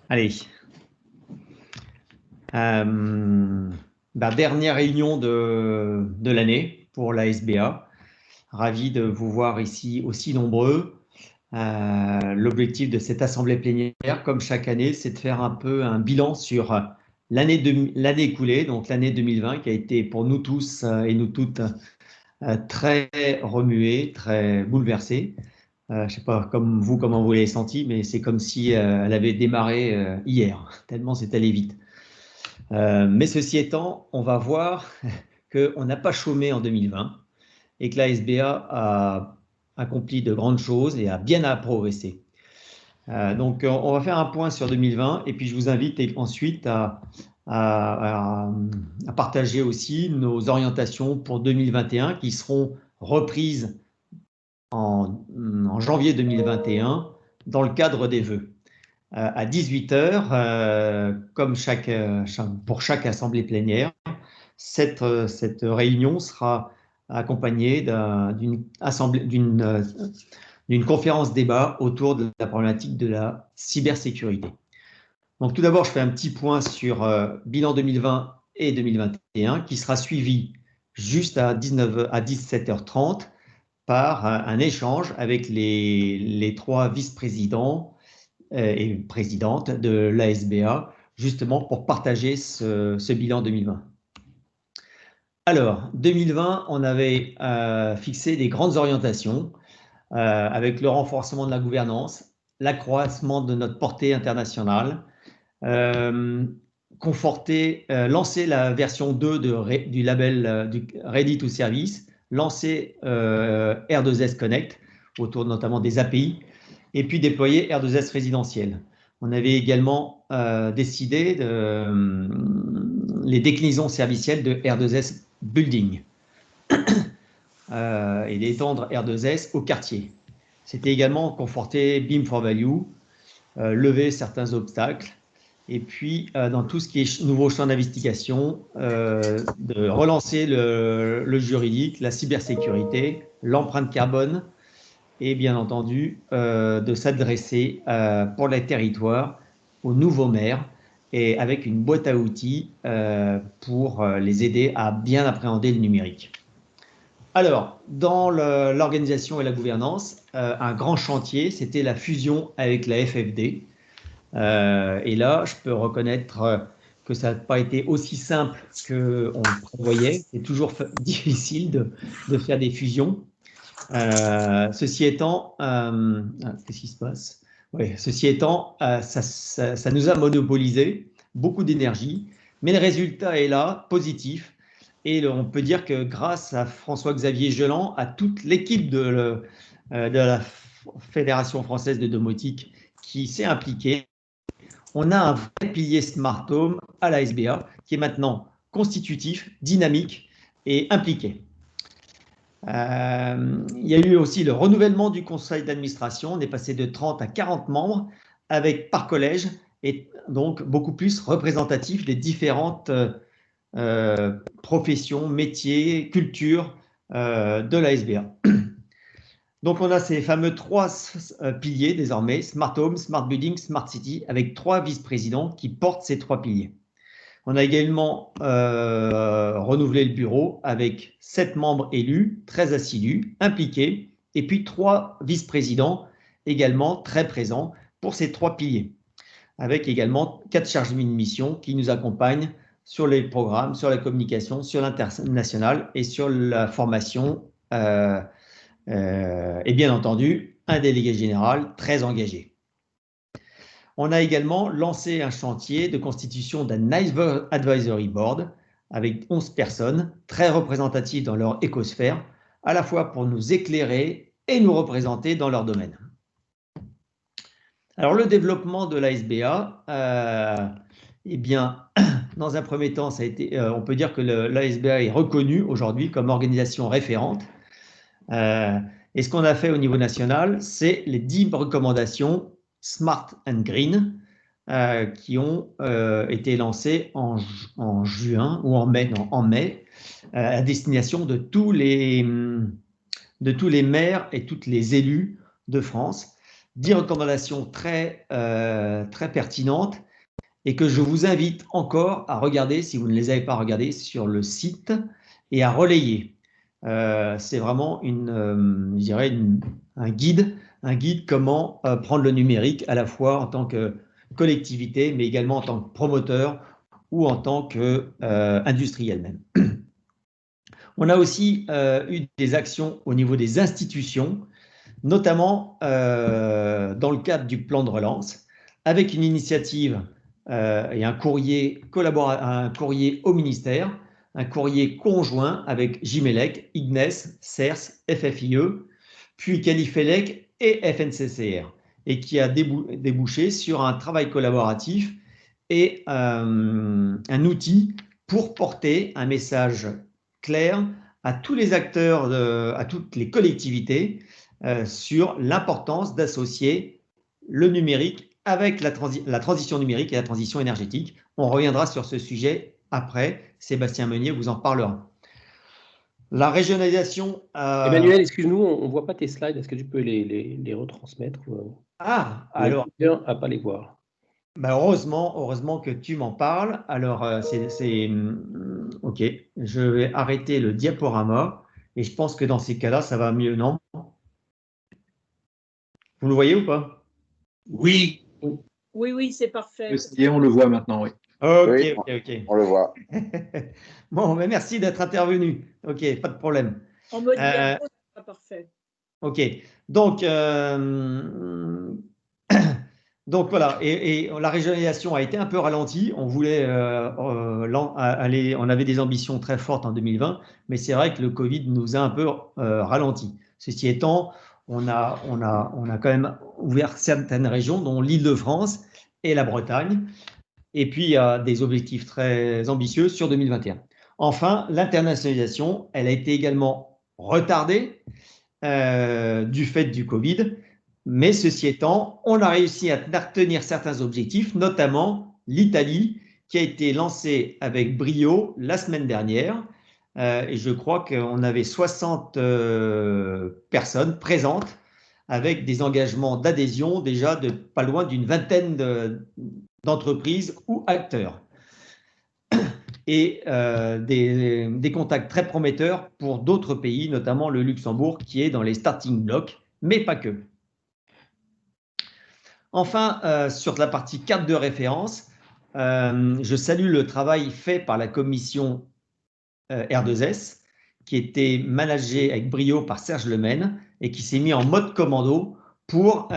Allez, dernière réunion de l'année pour la SBA. Ravi de vous voir ici aussi nombreux. L'objectif de cette assemblée plénière, comme chaque année, c'est de faire un peu un bilan sur l'année écoulée, donc l'année 2020, qui a été pour nous tous et nous toutes très remuée, très bouleversée. Je ne sais pas comme vous comment vous l'avez senti, mais c'est comme si elle avait démarré hier, tellement c'est allé vite. Mais ceci étant, on va voir qu'on n'a pas chômé en 2020 et que la SBA a accompli de grandes choses et a bien progressé. Donc, on va faire un point sur 2020 et puis je vous invite ensuite à partager aussi nos orientations pour 2021 qui seront reprises en janvier 2021 dans le cadre des vœux. À 18 h, comme pour chaque assemblée plénière, cette réunion sera accompagnée d'une conférence débat autour de la problématique de la cybersécurité. Donc tout d'abord, je fais un petit point sur bilan 2020 et 2021 qui sera suivi juste à 17 h 30 par un échange avec les trois vice-présidents et présidente de l'ASBA, justement pour partager ce bilan 2020. Alors, 2020, on avait fixé des grandes orientations avec le renforcement de la gouvernance, l'accroissement de notre portée internationale, lancer la version 2 du label du Ready to Service, lancer R2S Connect autour notamment des API, et puis déployer R2S résidentiel. On avait également décidé les déclinaisons servicielles de R2S Building et d'étendre R2S au quartier. C'était également conforter BIM for Value, lever certains obstacles, et puis dans tout ce qui est nouveau champ d'investigation, de relancer le juridique, la cybersécurité, l'empreinte carbone, et bien entendu de s'adresser pour les territoires aux nouveaux maires et avec une boîte à outils pour les aider à bien appréhender le numérique. Alors, dans l'organisation et la gouvernance, un grand chantier, c'était la fusion avec la FFD. Et là, je peux reconnaître que ça n'a pas été aussi simple qu'on le prévoyait. C'est toujours difficile de faire des fusions. Ceci étant, qu'est-ce qui se passe? Oui, ceci étant, ça nous a monopolisé beaucoup d'énergie, mais le résultat est là, positif. Et on peut dire que grâce à François-Xavier Geland, à toute l'équipe de la Fédération française de domotique qui s'est impliquée, on a un vrai pilier Smart Home à la SBA qui est maintenant constitutif, dynamique et impliqué. Il y a eu aussi le renouvellement du conseil d'administration. On est passé de 30 à 40 membres avec par collège et donc beaucoup plus représentatif des différentes professions, métiers, cultures de la SBA. Donc on a ces fameux trois piliers désormais, Smart Home, Smart Building, Smart City, avec trois vice-présidents qui portent ces trois piliers. On a également renouvelé le bureau avec 7 membres élus, très assidus, impliqués, et puis 3 vice-présidents également très présents pour ces 3 piliers, avec également 4 chargés de mission qui nous accompagnent sur les programmes, sur la communication, sur l'international et sur la formation, et bien entendu, un délégué général très engagé. On a également lancé un chantier de constitution d'un Advisory Board avec 11 personnes très représentatives dans leur écosphère, à la fois pour nous éclairer et nous représenter dans leur domaine. Alors, le développement de l'ASBA, eh bien, dans un premier temps, on peut dire que l'ASBA est reconnue aujourd'hui comme organisation référente. Et ce qu'on a fait au niveau national, c'est les 10 recommandations Smart and Green qui ont été lancées en juin ou en mai à destination de tous les maires et toutes les élus de France. 10 recommandations très pertinentes et que je vous invite encore à regarder si vous ne les avez pas regardées sur le site et à relayer. C'est vraiment je dirais un guide comment prendre le numérique à la fois en tant que collectivité, mais également en tant que promoteur ou en tant qu'industriel même. On a aussi eu des actions au niveau des institutions, notamment dans le cadre du plan de relance, avec une initiative et un courrier au ministère, un courrier conjoint avec Jimelec, IGNES, CERS, FFIE, puis Califelec et FNCCR, et qui a débouché sur un travail collaboratif et un outil pour porter un message clair à tous les acteurs, à toutes les collectivités sur l'importance d'associer le numérique avec la transition numérique et la transition énergétique. On reviendra sur ce sujet après. Sébastien Meunier vous en parlera. La régionalisation… Emmanuel, excuse-nous, on ne voit pas tes slides. Est-ce que tu peux les retransmettre alors… à pas les voir. Bah heureusement que tu m'en parles. Alors, OK, je vais arrêter le diaporama et je pense que dans ces cas-là, ça va mieux, non? Vous le voyez ou pas? Oui. Oui, c'est parfait. Ça y est, on le voit maintenant, oui. OK, Oui, OK. on le voit. Bon, mais merci d'être intervenu. OK, pas de problème. En mode diapo, c'est pas parfait. OK, donc voilà, et la régionalisation a été un peu ralentie. On voulait on avait des ambitions très fortes en 2020, mais c'est vrai que le Covid nous a un peu ralenti. Ceci étant, on a quand même ouvert certaines régions, dont l'Île-de-France et la Bretagne, et puis il y a des objectifs très ambitieux sur 2021. Enfin, l'internationalisation, elle a été également retardée du fait du Covid. Mais ceci étant, on a réussi à tenir certains objectifs, notamment l'Italie, qui a été lancée avec brio la semaine dernière. Et je crois qu'on avait 60 personnes présentes avec des engagements d'adhésion déjà de pas loin d'une vingtaine d'entreprises ou acteurs. Et des contacts très prometteurs pour d'autres pays, notamment le Luxembourg, qui est dans les starting blocks, mais pas que. Enfin, sur la partie carte de référence, je salue le travail fait par la commission R2S, qui était managée avec brio par Serge Lemaine et qui s'est mis en mode commando pour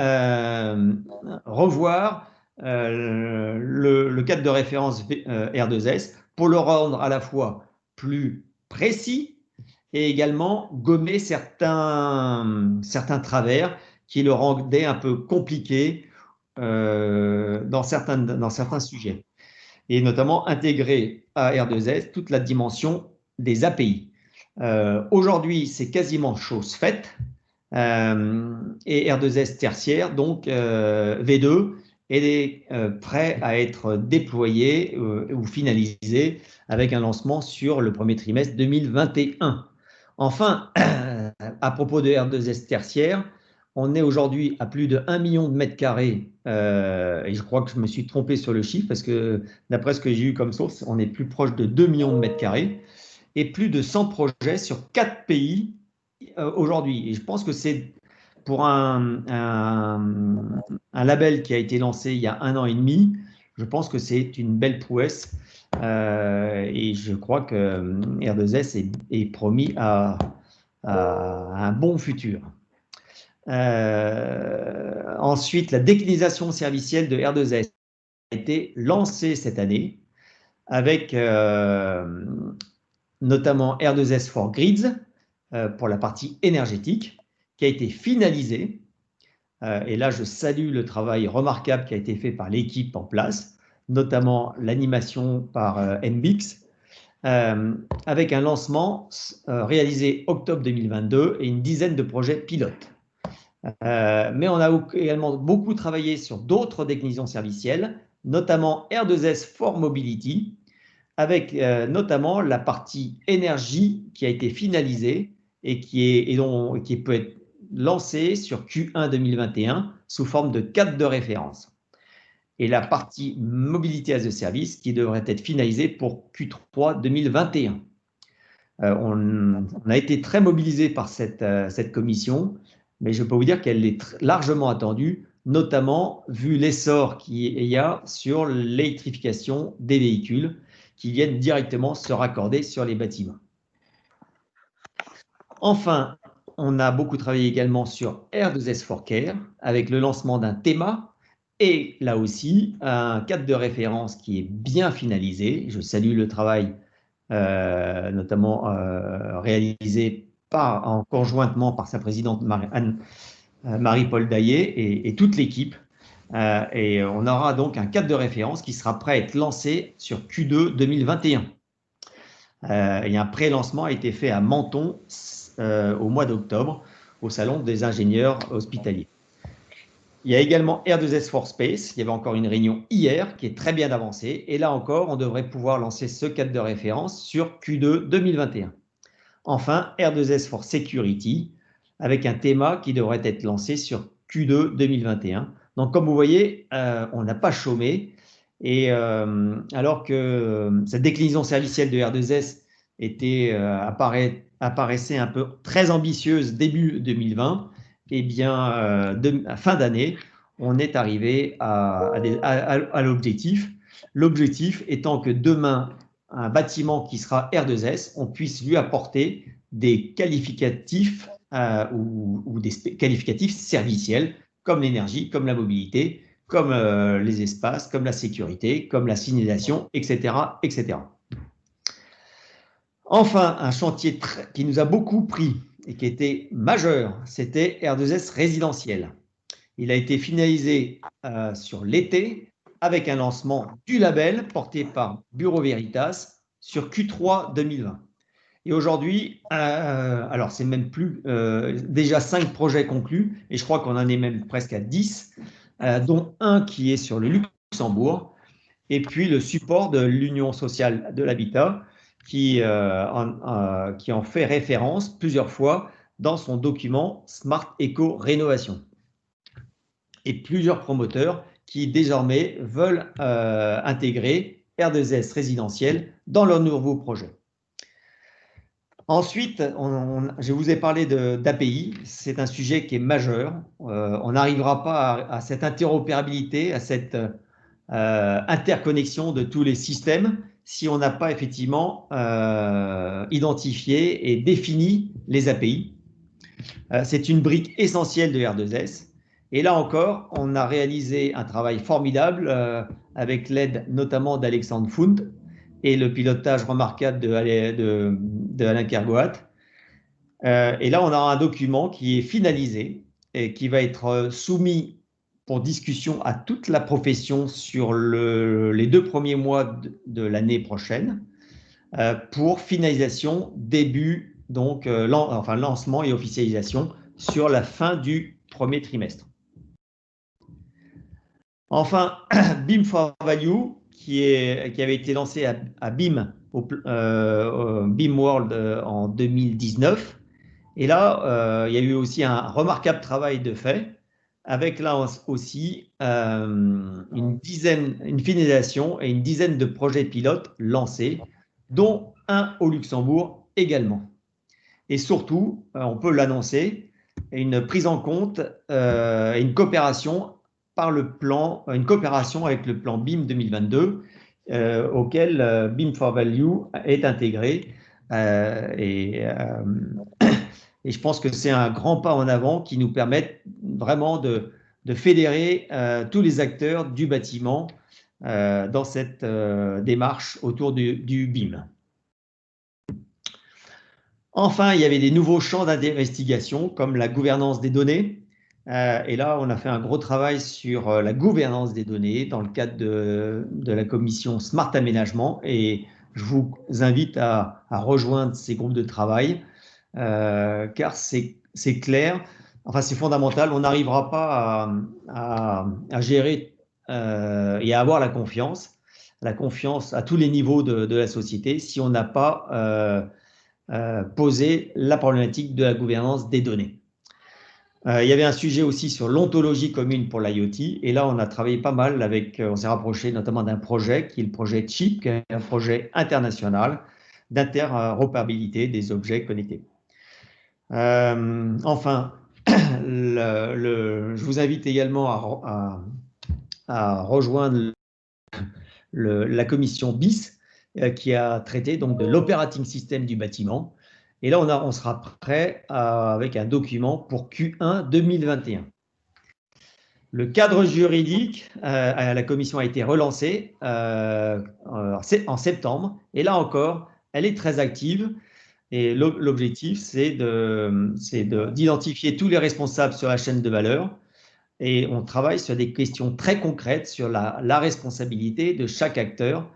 revoir le cadre de référence R2S pour le rendre à la fois plus précis et également gommer certains travers qui le rendaient un peu compliqué dans certains sujets, et notamment intégrer à R2S toute la dimension des API. Aujourd'hui, c'est quasiment chose faite, et R2S tertiaire, donc V2, est prêt à être déployé ou finalisé avec un lancement sur le premier trimestre 2021. Enfin, à propos de R2S tertiaire, on est aujourd'hui à plus de 1 million de mètres carrés, et je crois que je me suis trompé sur le chiffre parce que d'après ce que j'ai eu comme source, on est plus proche de 2 millions de mètres carrés et plus de 100 projets sur 4 pays aujourd'hui. Et je pense que c'est pour un label qui a été lancé il y a 1 an et demi, je pense que c'est une belle prouesse, et je crois que R2S est promis à un bon futur. Ensuite, la déclinisation servicielle de R2S a été lancée cette année avec notamment R2S for Grids pour la partie énergétique qui a été finalisée. Et là, je salue le travail remarquable qui a été fait par l'équipe en place, notamment l'animation par NBix, avec un lancement réalisé octobre 2022 et une dizaine de projets pilotes. Mais on a également beaucoup travaillé sur d'autres déclinaisons servicielles, notamment R2S for Mobility, avec notamment la partie énergie qui a été finalisée et qui peut être lancé sur Q1 2021 sous forme de cadre de référence. Et la partie mobilité as a service qui devrait être finalisée pour Q3 2021. On a été très mobilisé par cette commission, mais je peux vous dire qu'elle est largement attendue, notamment vu l'essor qu'il y a sur l'électrification des véhicules qui viennent directement se raccorder sur les bâtiments. Enfin, on a beaucoup travaillé également sur R2S4Care avec le lancement d'un théma et là aussi un cadre de référence qui est bien finalisé. Je salue le travail notamment réalisé conjointement par sa présidente Marie-Paul Daillé et toute l'équipe. Et on aura donc un cadre de référence qui sera prêt à être lancé sur Q2 2021. Et un pré-lancement a été fait à Menton au mois d'octobre au Salon des ingénieurs hospitaliers. Il y a également R2S4Space. Il y avait encore une réunion hier qui est très bien avancée. Et là encore, on devrait pouvoir lancer ce cadre de référence sur Q2 2021. Enfin, R2S4Security avec un théma qui devrait être lancé sur Q2 2021. Donc, comme vous voyez, on n'a pas chômé. Et alors que cette déclinaison servicielle de R2S apparaissait un peu très ambitieuse début 2020, eh bien, à fin d'année, on est arrivé à l'objectif. L'objectif étant que demain, un bâtiment qui sera R2S, on puisse lui apporter des qualificatifs ou des qualificatifs serviciels comme l'énergie, comme la mobilité, comme les espaces, comme la sécurité, comme la signalisation, etc., etc. Enfin, un chantier qui nous a beaucoup pris et qui était majeur, c'était R2S résidentiel. Il a été finalisé sur l'été avec un lancement du label porté par Bureau Veritas sur Q3 2020. Et aujourd'hui, alors c'est même plus déjà 5 projets conclus, et je crois qu'on en est même presque à 10, dont un qui est sur le Luxembourg, et puis le support de l'Union sociale de l'habitat, qui en fait référence plusieurs fois dans son document Smart Eco Rénovation. Et plusieurs promoteurs qui désormais veulent intégrer R2S résidentiel dans leurs nouveaux projets. Ensuite, je vous ai parlé d'API, c'est un sujet qui est majeur. On n'arrivera pas à cette interopérabilité, à cette interconnexion de tous les systèmes si on n'a pas effectivement identifié et défini les API. C'est une brique essentielle de R2S. Et là encore, on a réalisé un travail formidable avec l'aide notamment d'Alexandre Fund et le pilotage remarquable de Alain Kergoat. Et là, on a un document qui est finalisé et qui va être soumis pour discussion à toute la profession sur les 2 premiers mois de l'année prochaine pour finalisation, début, donc lancement et officialisation sur la fin du premier trimestre. Enfin, BIM for Value, qui avait été lancé à BIM, au BIM World en 2019. Et là, il y a eu aussi un remarquable travail de fait, avec là aussi une finalisation et une dizaine de projets pilotes lancés, dont un au Luxembourg également. Et surtout, on peut l'annoncer, une prise en compte et une coopération une coopération avec le plan BIM 2022 auquel BIM for Value est intégré. Et je pense que c'est un grand pas en avant qui nous permet vraiment de fédérer tous les acteurs du bâtiment dans cette démarche autour du BIM. Enfin, il y avait des nouveaux champs d'investigation comme la gouvernance des données. Et là, on a fait un gros travail sur la gouvernance des données dans le cadre de la commission Smart Aménagement. Et je vous invite à rejoindre ces groupes de travail car c'est clair, enfin c'est fondamental. On n'arrivera pas à gérer et à avoir la confiance à tous les niveaux de la société si on n'a pas posé la problématique de la gouvernance des données. Il y avait un sujet aussi sur l'ontologie commune pour l'IoT. Et là, on a travaillé pas mal on s'est rapproché notamment d'un projet qui est le projet CHIP, qui est un projet international d'interopérabilité des objets connectés. Enfin, je vous invite également à rejoindre la commission BIS qui a traité donc de l'operating system du bâtiment. Et là, on sera prêt avec un document pour Q1 2021. Le cadre juridique à la commission a été relancé en septembre. Et là encore, elle est très active. Et l'objectif, c'est d'identifier tous les responsables sur la chaîne de valeur. Et on travaille sur des questions très concrètes sur la responsabilité de chaque acteur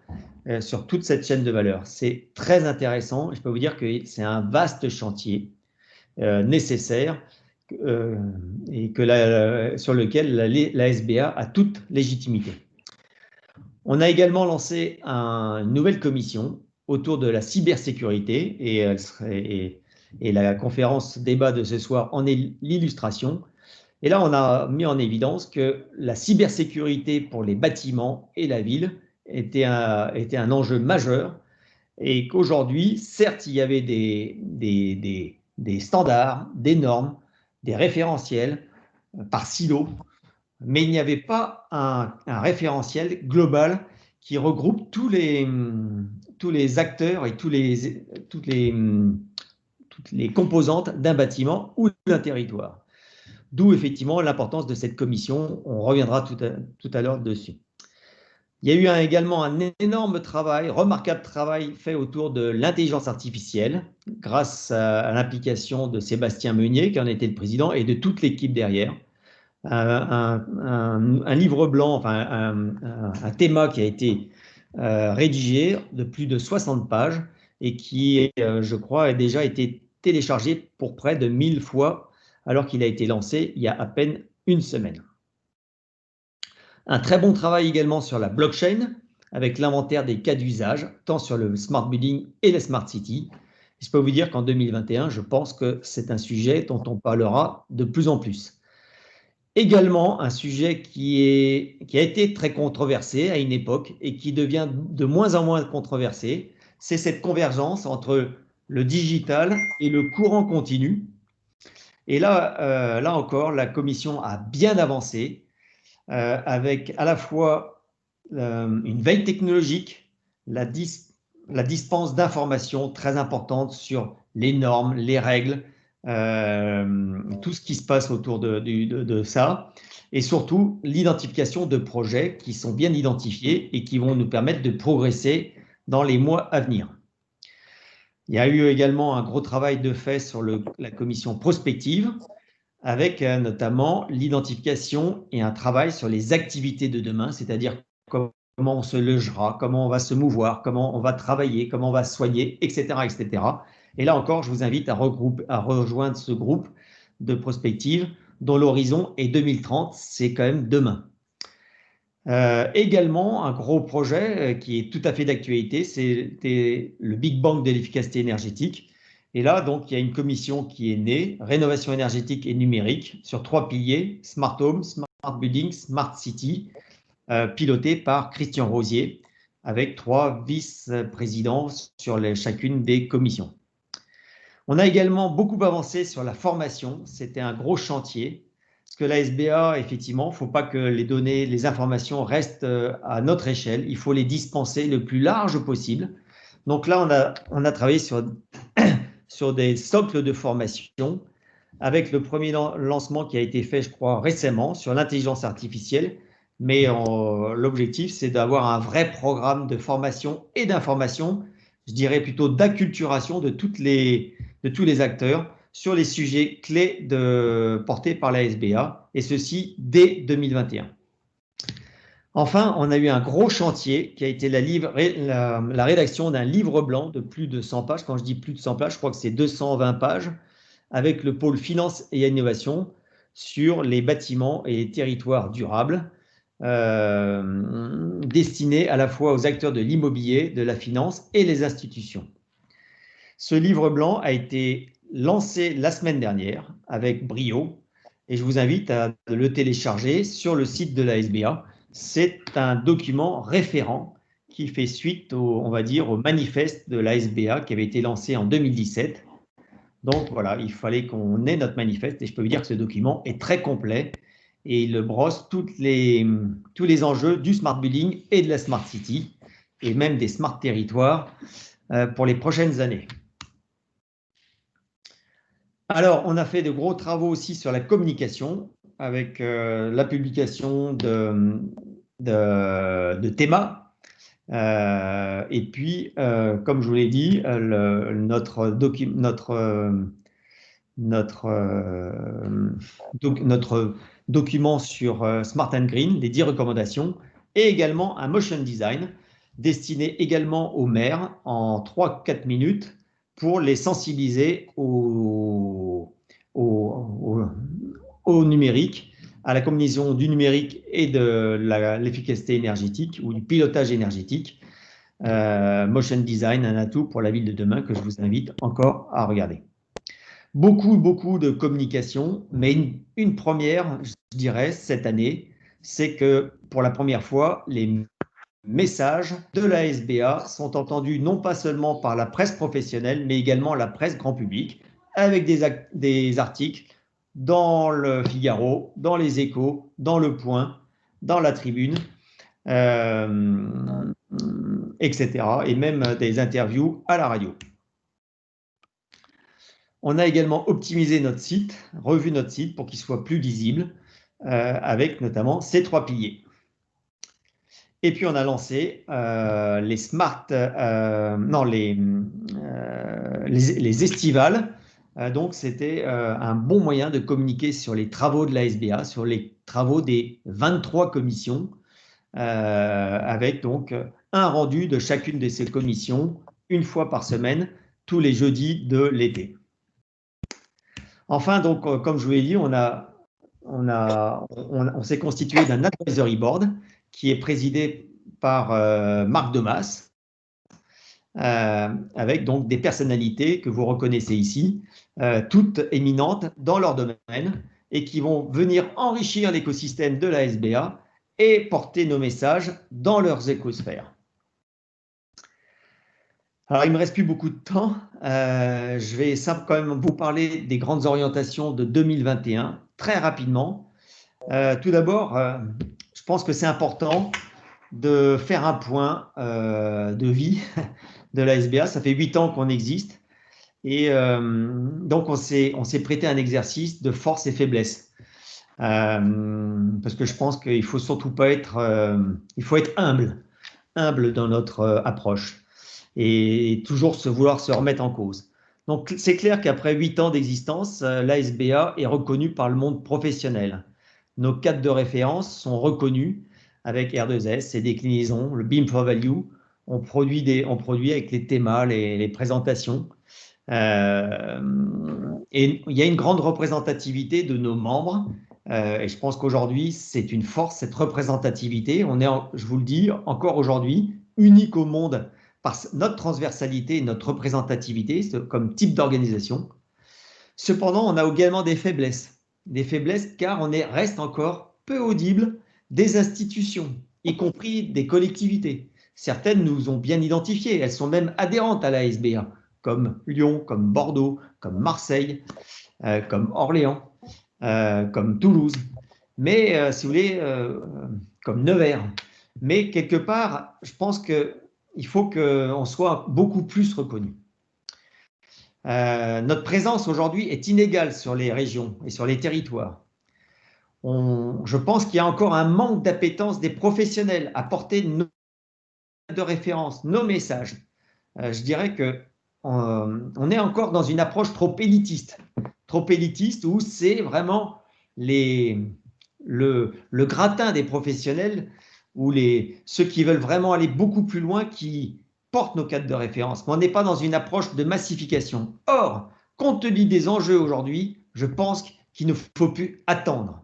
sur toute cette chaîne de valeur. C'est très intéressant. Je peux vous dire que c'est un vaste chantier nécessaire et sur lequel la SBA a toute légitimité. On a également lancé une nouvelle commission autour de la cybersécurité et la conférence débat de ce soir en est l'illustration. Et là, on a mis en évidence que la cybersécurité pour les bâtiments et la ville était un enjeu majeur et qu'aujourd'hui, certes, il y avait des standards, des normes, des référentiels par silo, mais il n'y avait pas un référentiel global qui regroupe tous les acteurs et toutes les composantes d'un bâtiment ou d'un territoire. D'où effectivement l'importance de cette commission. On reviendra tout à l'heure dessus. Il y a eu également un énorme travail, remarquable travail fait autour de l'intelligence artificielle grâce à l'implication de Sébastien Meunier, qui en était le président, et de toute l'équipe derrière. Un livre blanc, enfin un théma qui a été rédigé de plus de 60 pages et qui, je crois, a déjà été téléchargé pour près de 1000 fois alors qu'il a été lancé il y a à peine une semaine. Un très bon travail également sur la blockchain avec l'inventaire des cas d'usage, tant sur le smart building et les smart city. Je peux vous dire qu'en 2021, je pense que c'est un sujet dont on parlera de plus en plus. Également, un sujet qui a été très controversé à une époque et qui devient de moins en moins controversé, c'est cette convergence entre le digital et le courant continu. Et là encore, la commission a bien avancé avec à la fois une veille technologique, la dispense d'informations très importantes sur les normes, les règles, tout ce qui se passe autour de ça, et surtout l'identification de projets qui sont bien identifiés et qui vont nous permettre de progresser dans les mois à venir. Il y a eu également un gros travail de fait sur la commission prospective, avec notamment l'identification et un travail sur les activités de demain, c'est-à-dire comment on se logera, comment on va se mouvoir, comment on va travailler, comment on va soigner, etc., etc. Et là encore, je vous invite à rejoindre ce groupe de prospective dont l'horizon est 2030, c'est quand même demain. Également, un gros projet qui est tout à fait d'actualité, c'était le Big Bang de l'efficacité énergétique. Et là, donc, il y a une commission qui est née, rénovation énergétique et numérique, sur 3 piliers, Smart Home, Smart Building, Smart City, pilotée par Christian Rosier, avec 3 vice-présidents sur chacune des commissions. On a également beaucoup avancé sur la formation, c'était un gros chantier, parce que la SBA, effectivement, il ne faut pas que les données, les informations restent à notre échelle, il faut les dispenser le plus large possible. Donc là, on a travaillé sur des socles de formation, avec le premier lancement qui a été fait, je crois, récemment, sur l'intelligence artificielle. Mais l'objectif, c'est d'avoir un vrai programme de formation et d'information, je dirais plutôt d'acculturation de tous les acteurs sur les sujets clés portés par la SBA, et ceci dès 2021. Enfin, on a eu un gros chantier qui a été la rédaction d'un livre blanc de plus de 100 pages. Quand je dis plus de 100 pages, je crois que c'est 220 pages, avec le pôle finance et innovation sur les bâtiments et les territoires durables, destinés à la fois aux acteurs de l'immobilier, de la finance et les institutions. Ce livre blanc a été lancé la semaine dernière avec brio et je vous invite à le télécharger sur le site de la SBA. C'est un document référent qui fait suite on va dire, au manifeste de la SBA qui avait été lancé en 2017. Donc voilà, il fallait qu'on ait notre manifeste et je peux vous dire que ce document est très complet et il brosse tous les enjeux du smart building et de la smart city et même des smart territoires pour les prochaines années. Alors, on a fait de gros travaux aussi sur la communication avec la publication de thémas. Et puis, comme je vous l'ai dit, notre document sur Smart and Green, les 10 recommandations, et également un motion design destiné également aux maires en 3-4 minutes pour les sensibiliser au numérique, à la combinaison du numérique et de l'efficacité énergétique ou du pilotage énergétique. Motion design, un atout pour la ville de demain que je vous invite encore à regarder. Beaucoup de communication, mais une première, je dirais, cette année, c'est que pour la première fois, les messages de la SBA sont entendus non pas seulement par la presse professionnelle, mais également la presse grand public, avec des articles dans le Figaro, dans les Échos, dans le Point, dans la Tribune, etc. Et même des interviews à la radio. On a également optimisé notre site, revu notre site pour qu'il soit plus lisible, avec notamment ces 3 piliers. Et puis on a lancé les smart, les estivales. Donc c'était un bon moyen de communiquer sur les travaux de la SBA, sur les travaux des 23 commissions, avec donc un rendu de chacune de ces commissions une fois par semaine, tous les jeudis de l'été. Enfin, donc, comme je vous l'ai dit, on s'est constitué d'un advisory board qui est présidé par Marc Demas, avec donc des personnalités que vous reconnaissez ici, toutes éminentes dans leur domaine et qui vont venir enrichir l'écosystème de la SBA et porter nos messages dans leurs écosphères. Alors, il ne me reste plus beaucoup de temps. Je vais quand même vous parler des grandes orientations de 2021 très rapidement. Tout d'abord, je pense que c'est important de faire un point de vie de la SBA. Ça fait 8 ans qu'on existe et donc on s'est prêté à un exercice de force et faiblesse. Parce que je pense qu'il ne faut surtout pas être, il faut être humble dans notre approche et toujours vouloir se remettre en cause. Donc c'est clair qu'après 8 ans d'existence, la SBA est reconnue par le monde professionnel. Nos cadres de référence sont reconnus avec R2S, ses déclinaisons, le BIM for Value. On produit avec les thémas, les présentations. Et il y a une grande représentativité de nos membres. Et je pense qu'aujourd'hui, c'est une force, cette représentativité. On est, je vous le dis, encore aujourd'hui, unique au monde par notre transversalité et notre représentativité comme type d'organisation. Cependant, on a également des faiblesses car on reste encore peu audible des institutions, y compris des collectivités. Certaines nous ont bien identifiés, elles sont même adhérentes à la SBA, comme Lyon, comme Bordeaux, comme Marseille, comme Orléans, comme Toulouse, mais si vous voulez, comme Nevers. Mais quelque part, je pense qu'il faut qu'on soit beaucoup plus reconnu. Notre présence aujourd'hui est inégale sur les régions et sur les territoires. Je pense qu'il y a encore un manque d'appétence des professionnels à porter nos de référence, nos messages. Je dirais qu'on est encore dans une approche trop élitiste où c'est vraiment le gratin des professionnels ou ceux qui veulent vraiment aller beaucoup plus loin qui portent nos cadres de référence. Mais on n'est pas dans une approche de massification. Or, compte tenu des enjeux aujourd'hui, je pense qu'il ne faut plus attendre.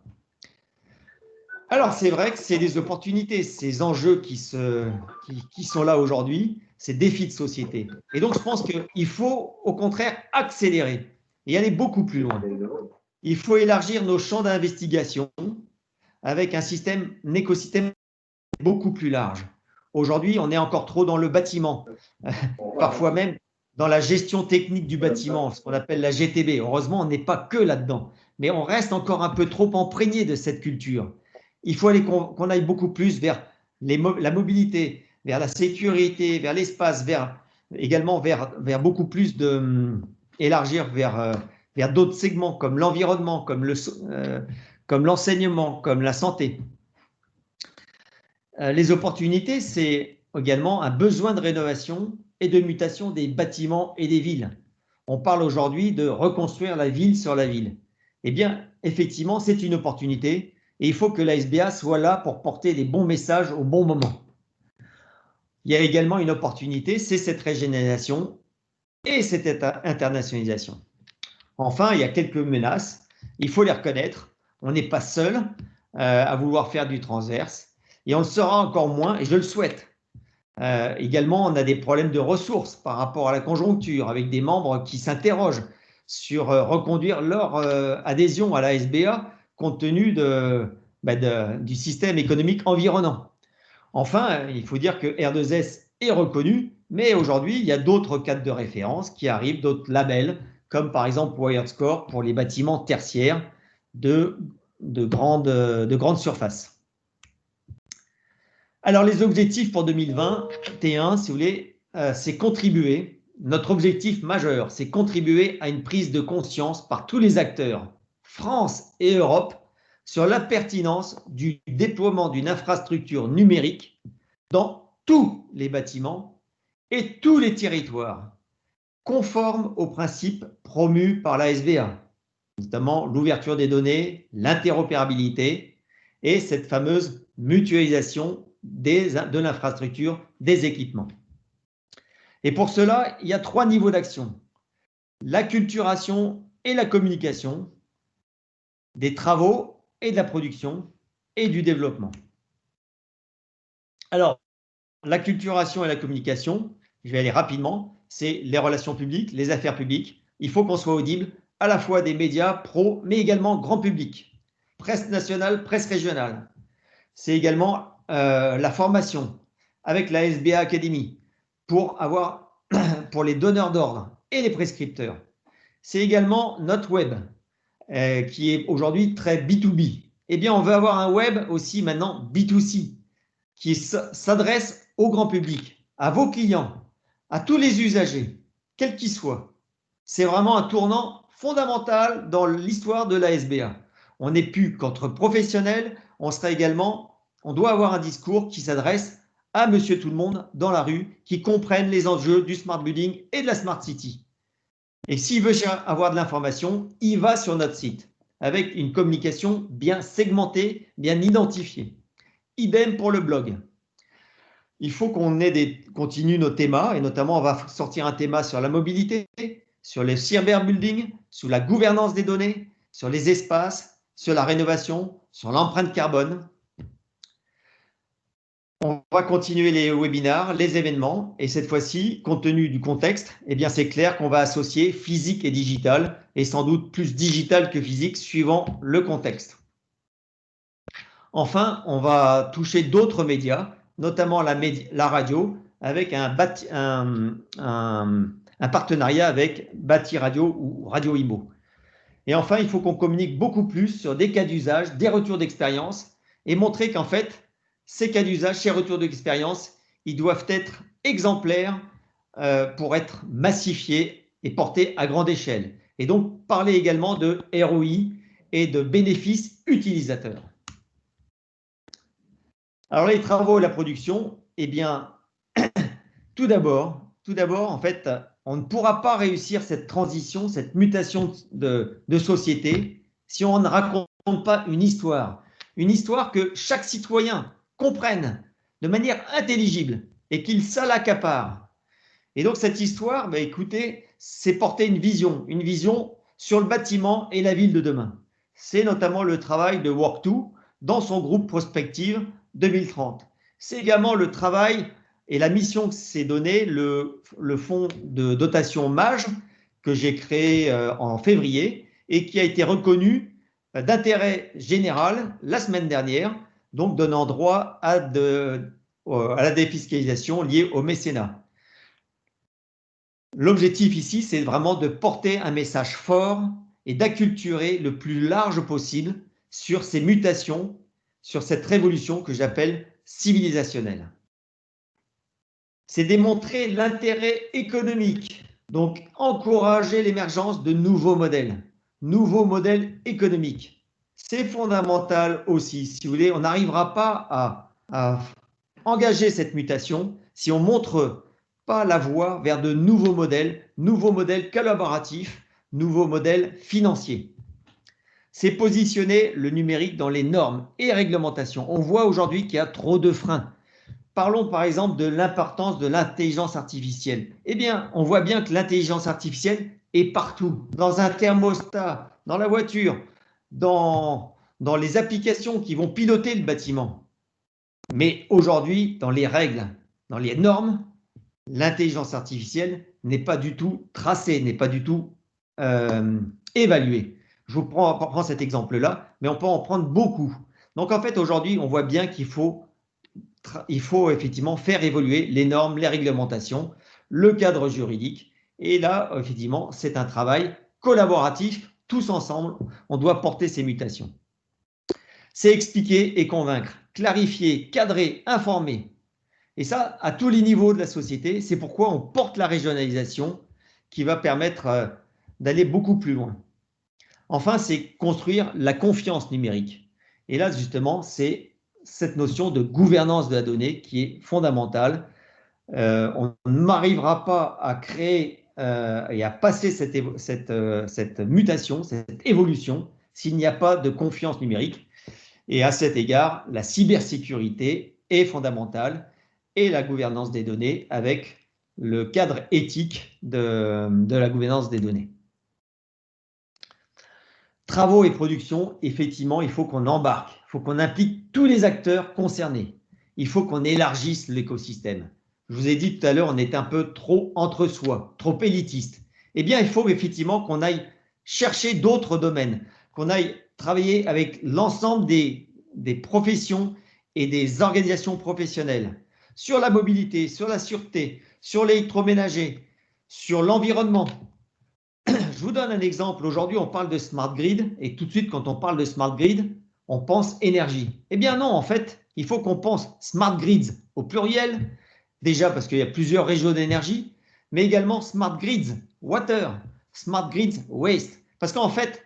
Alors, c'est vrai que c'est des opportunités, ces enjeux qui sont là aujourd'hui, ces défis de société. Et donc, je pense qu'il faut, au contraire, accélérer et aller beaucoup plus loin. Il faut élargir nos champs d'investigation avec un écosystème beaucoup plus large. Aujourd'hui, on est encore trop dans le bâtiment, parfois même dans la gestion technique du bâtiment, ce qu'on appelle la GTB. Heureusement, on n'est pas que là-dedans, mais on reste encore un peu trop imprégné de cette culture. Il faut qu'on aille beaucoup plus vers la mobilité, vers la sécurité, vers l'espace, également vers beaucoup plus élargir vers d'autres segments comme l'environnement, comme l'enseignement, comme la santé. Les opportunités, c'est également un besoin de rénovation et de mutation des bâtiments et des villes. On parle aujourd'hui de reconstruire la ville sur la ville. Eh bien, effectivement, c'est une opportunité et il faut que la SBA soit là pour porter les bons messages au bon moment. Il y a également une opportunité, c'est cette régionalisation et cette internationalisation. Enfin, il y a quelques menaces, il faut les reconnaître. On n'est pas seul à vouloir faire du transverse. Et on le sera encore moins, et je le souhaite. Également, on a des problèmes de ressources par rapport à la conjoncture, avec des membres qui s'interrogent sur reconduire leur adhésion à la SBA compte tenu du système économique environnant. Enfin, il faut dire que R2S est reconnu, mais aujourd'hui, il y a d'autres cadres de référence qui arrivent, d'autres labels, comme par exemple WiredScore pour les bâtiments tertiaires de grande surface. Alors, les objectifs pour 2021, si vous voulez, c'est contribuer. Notre objectif majeur, c'est contribuer à une prise de conscience par tous les acteurs, France et Europe, sur la pertinence du déploiement d'une infrastructure numérique dans tous les bâtiments et tous les territoires, conformes aux principes promus par la SBA, notamment l'ouverture des données, l'interopérabilité et cette fameuse mutualisation de l'infrastructure, des équipements. Et pour cela, il y a 3 niveaux d'action. L'acculturation et la communication, des travaux et de la production et du développement. Alors, l'acculturation et la communication, je vais aller rapidement, c'est les relations publiques, les affaires publiques. Il faut qu'on soit audible à la fois des médias pro, mais également grand public, presse nationale, presse régionale. C'est également la formation avec la SBA Academy pour les donneurs d'ordre et les prescripteurs. C'est également notre web qui est aujourd'hui très B2B. Eh bien, on veut avoir un web aussi maintenant B2C qui s'adresse au grand public, à vos clients, à tous les usagers, quels qu'ils soient. C'est vraiment un tournant fondamental dans l'histoire de la SBA. On n'est plus qu'entre professionnels, on doit avoir un discours qui s'adresse à monsieur tout le monde dans la rue, qui comprennent les enjeux du smart building et de la smart city. Et s'il veut avoir de l'information, il va sur notre site avec une communication bien segmentée, bien identifiée. Idem pour le blog. Il faut qu'on continue nos thémas, et notamment on va sortir un théma sur la mobilité, sur les cyberbuilding, sur la gouvernance des données, sur les espaces, sur la rénovation, sur l'empreinte carbone. On va continuer les webinars, les événements, et cette fois-ci, compte tenu du contexte, eh bien c'est clair qu'on va associer physique et digital, et sans doute plus digital que physique, suivant le contexte. Enfin, on va toucher d'autres médias, notamment la radio, avec un partenariat avec Bâti Radio ou Radio Imo. Et enfin, il faut qu'on communique beaucoup plus sur des cas d'usage, des retours d'expérience, et montrer qu'en fait, ces cas d'usage, ces retours d'expérience, ils doivent être exemplaires pour être massifiés et portés à grande échelle. Et donc, parler également de ROI et de bénéfices utilisateurs. Alors, les travaux et la production, eh bien, tout d'abord, en fait, on ne pourra pas réussir cette transition, cette mutation de société si on ne raconte pas une histoire que chaque citoyen comprenne de manière intelligible et qu'il s'en l'accapare. Et donc, cette histoire, écoutez, c'est porter une vision sur le bâtiment et la ville de demain. C'est notamment le travail de Work2 dans son groupe Prospective 2030. C'est également le travail et la mission que s'est donné le fonds de dotation MAGE que j'ai créé en février et qui a été reconnu d'intérêt général la semaine dernière, donc donnant droit à la défiscalisation liée au mécénat. L'objectif ici, c'est vraiment de porter un message fort et d'acculturer le plus large possible sur ces mutations, sur cette révolution que j'appelle civilisationnelle. C'est démontrer l'intérêt économique, donc encourager l'émergence de nouveaux modèles économiques. C'est fondamental aussi, si vous voulez, on n'arrivera pas à engager cette mutation si on ne montre pas la voie vers de nouveaux modèles collaboratifs, nouveaux modèles financiers. C'est positionner le numérique dans les normes et réglementations. On voit aujourd'hui qu'il y a trop de freins. Parlons par exemple de l'importance de l'intelligence artificielle. Eh bien, on voit bien que l'intelligence artificielle est partout, dans un thermostat, dans la voiture, dans les applications qui vont piloter le bâtiment. Mais aujourd'hui, dans les règles, dans les normes, l'intelligence artificielle n'est pas du tout tracée, n'est pas du tout évaluée. Je vous prends cet exemple-là, mais on peut en prendre beaucoup. Donc en fait, aujourd'hui, on voit bien qu'il faut effectivement faire évoluer les normes, les réglementations, le cadre juridique. Et là, effectivement, c'est un travail collaboratif, tous ensemble, on doit porter ces mutations. C'est expliquer et convaincre, clarifier, cadrer, informer. Et ça, à tous les niveaux de la société, c'est pourquoi on porte la régionalisation qui va permettre d'aller beaucoup plus loin. Enfin, c'est construire la confiance numérique. Et là, justement, c'est cette notion de gouvernance de la donnée qui est fondamentale. On n'arrivera pas à créer et à passer cette mutation, cette évolution, s'il n'y a pas de confiance numérique. Et à cet égard, la cybersécurité est fondamentale et la gouvernance des données avec le cadre éthique de la gouvernance des données. Travaux et production, effectivement, il faut qu'on embarque, il faut qu'on implique tous les acteurs concernés. Il faut qu'on élargisse l'écosystème. Je vous ai dit tout à l'heure, on est un peu trop entre soi, trop élitiste. Eh bien, il faut effectivement qu'on aille chercher d'autres domaines, qu'on aille travailler avec l'ensemble des professions et des organisations professionnelles sur la mobilité, sur la sûreté, sur l'électroménager, sur l'environnement. Je vous donne un exemple. Aujourd'hui, on parle de smart grid et tout de suite, quand on parle de smart grid, on pense énergie. Eh bien non, en fait, il faut qu'on pense smart grids au pluriel, déjà parce qu'il y a plusieurs réseaux d'énergie, mais également smart grids water, smart grids waste. Parce qu'en fait,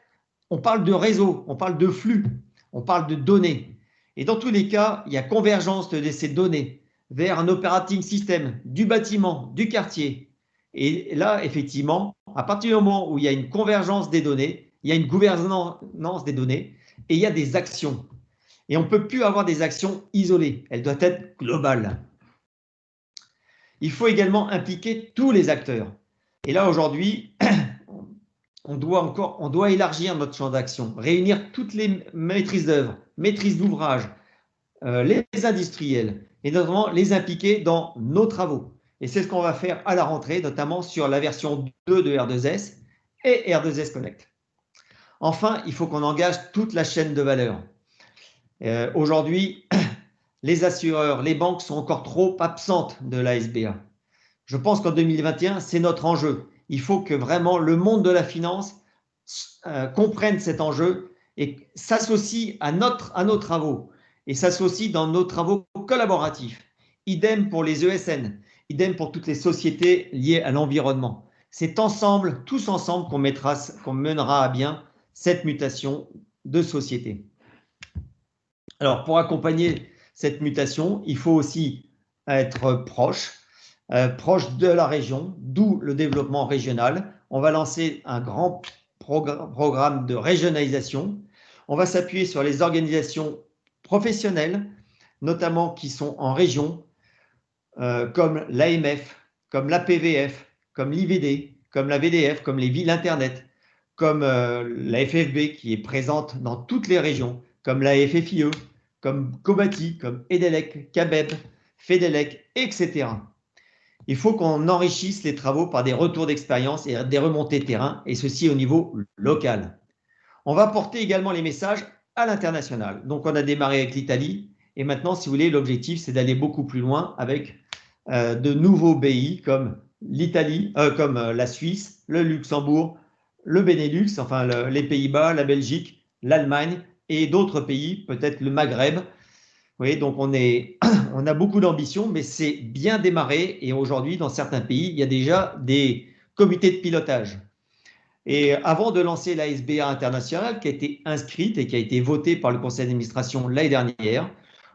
on parle de réseau, on parle de flux, on parle de données. Et dans tous les cas, il y a convergence de ces données vers un operating system du bâtiment, du quartier. Et là, effectivement, à partir du moment où il y a une convergence des données, il y a une gouvernance des données et il y a des actions. Et on ne peut plus avoir des actions isolées, elles doivent être globales. Il faut également impliquer tous les acteurs. Et là, aujourd'hui, on doit élargir notre champ d'action, réunir toutes les maîtrises d'œuvre, maîtrises d'ouvrage, les industriels, et notamment les impliquer dans nos travaux. Et c'est ce qu'on va faire à la rentrée, notamment sur la version 2 de R2S et R2S Connect. Enfin, il faut qu'on engage toute la chaîne de valeur. Aujourd'hui, les assureurs, les banques sont encore trop absentes de la SBA. Je pense qu'en 2021, c'est notre enjeu. Il faut que vraiment le monde de la finance comprenne cet enjeu et s'associe à nos travaux et s'associe dans nos travaux collaboratifs. Idem pour les ESN, idem pour toutes les sociétés liées à l'environnement. C'est ensemble, tous ensemble, qu'on mènera à bien cette mutation de société. Alors, pour accompagner cette mutation, il faut aussi être proche de la région, d'où le développement régional. On va lancer un grand programme de régionalisation. On va s'appuyer sur les organisations professionnelles, notamment qui sont en région, comme l'AMF, comme l'APVF, comme l'IVD, comme la VDF, comme les villes Internet, comme la FFB qui est présente dans toutes les régions, comme la FFIE, comme Cobati, comme Edelec, Cabeb, Fedelec, etc. Il faut qu'on enrichisse les travaux par des retours d'expérience et des remontées terrain, et ceci au niveau local. On va porter également les messages à l'international. Donc, on a démarré avec l'Italie. Et maintenant, si vous voulez, l'objectif, c'est d'aller beaucoup plus loin avec de nouveaux pays comme l'Italie, comme la Suisse, le Luxembourg, le Benelux, enfin les Pays-Bas, la Belgique, l'Allemagne et d'autres pays, peut-être le Maghreb. Vous voyez, donc on a beaucoup d'ambition, mais c'est bien démarré. Et aujourd'hui, dans certains pays, il y a déjà des comités de pilotage. Et avant de lancer la SBA internationale, qui a été inscrite et qui a été votée par le conseil d'administration l'année dernière,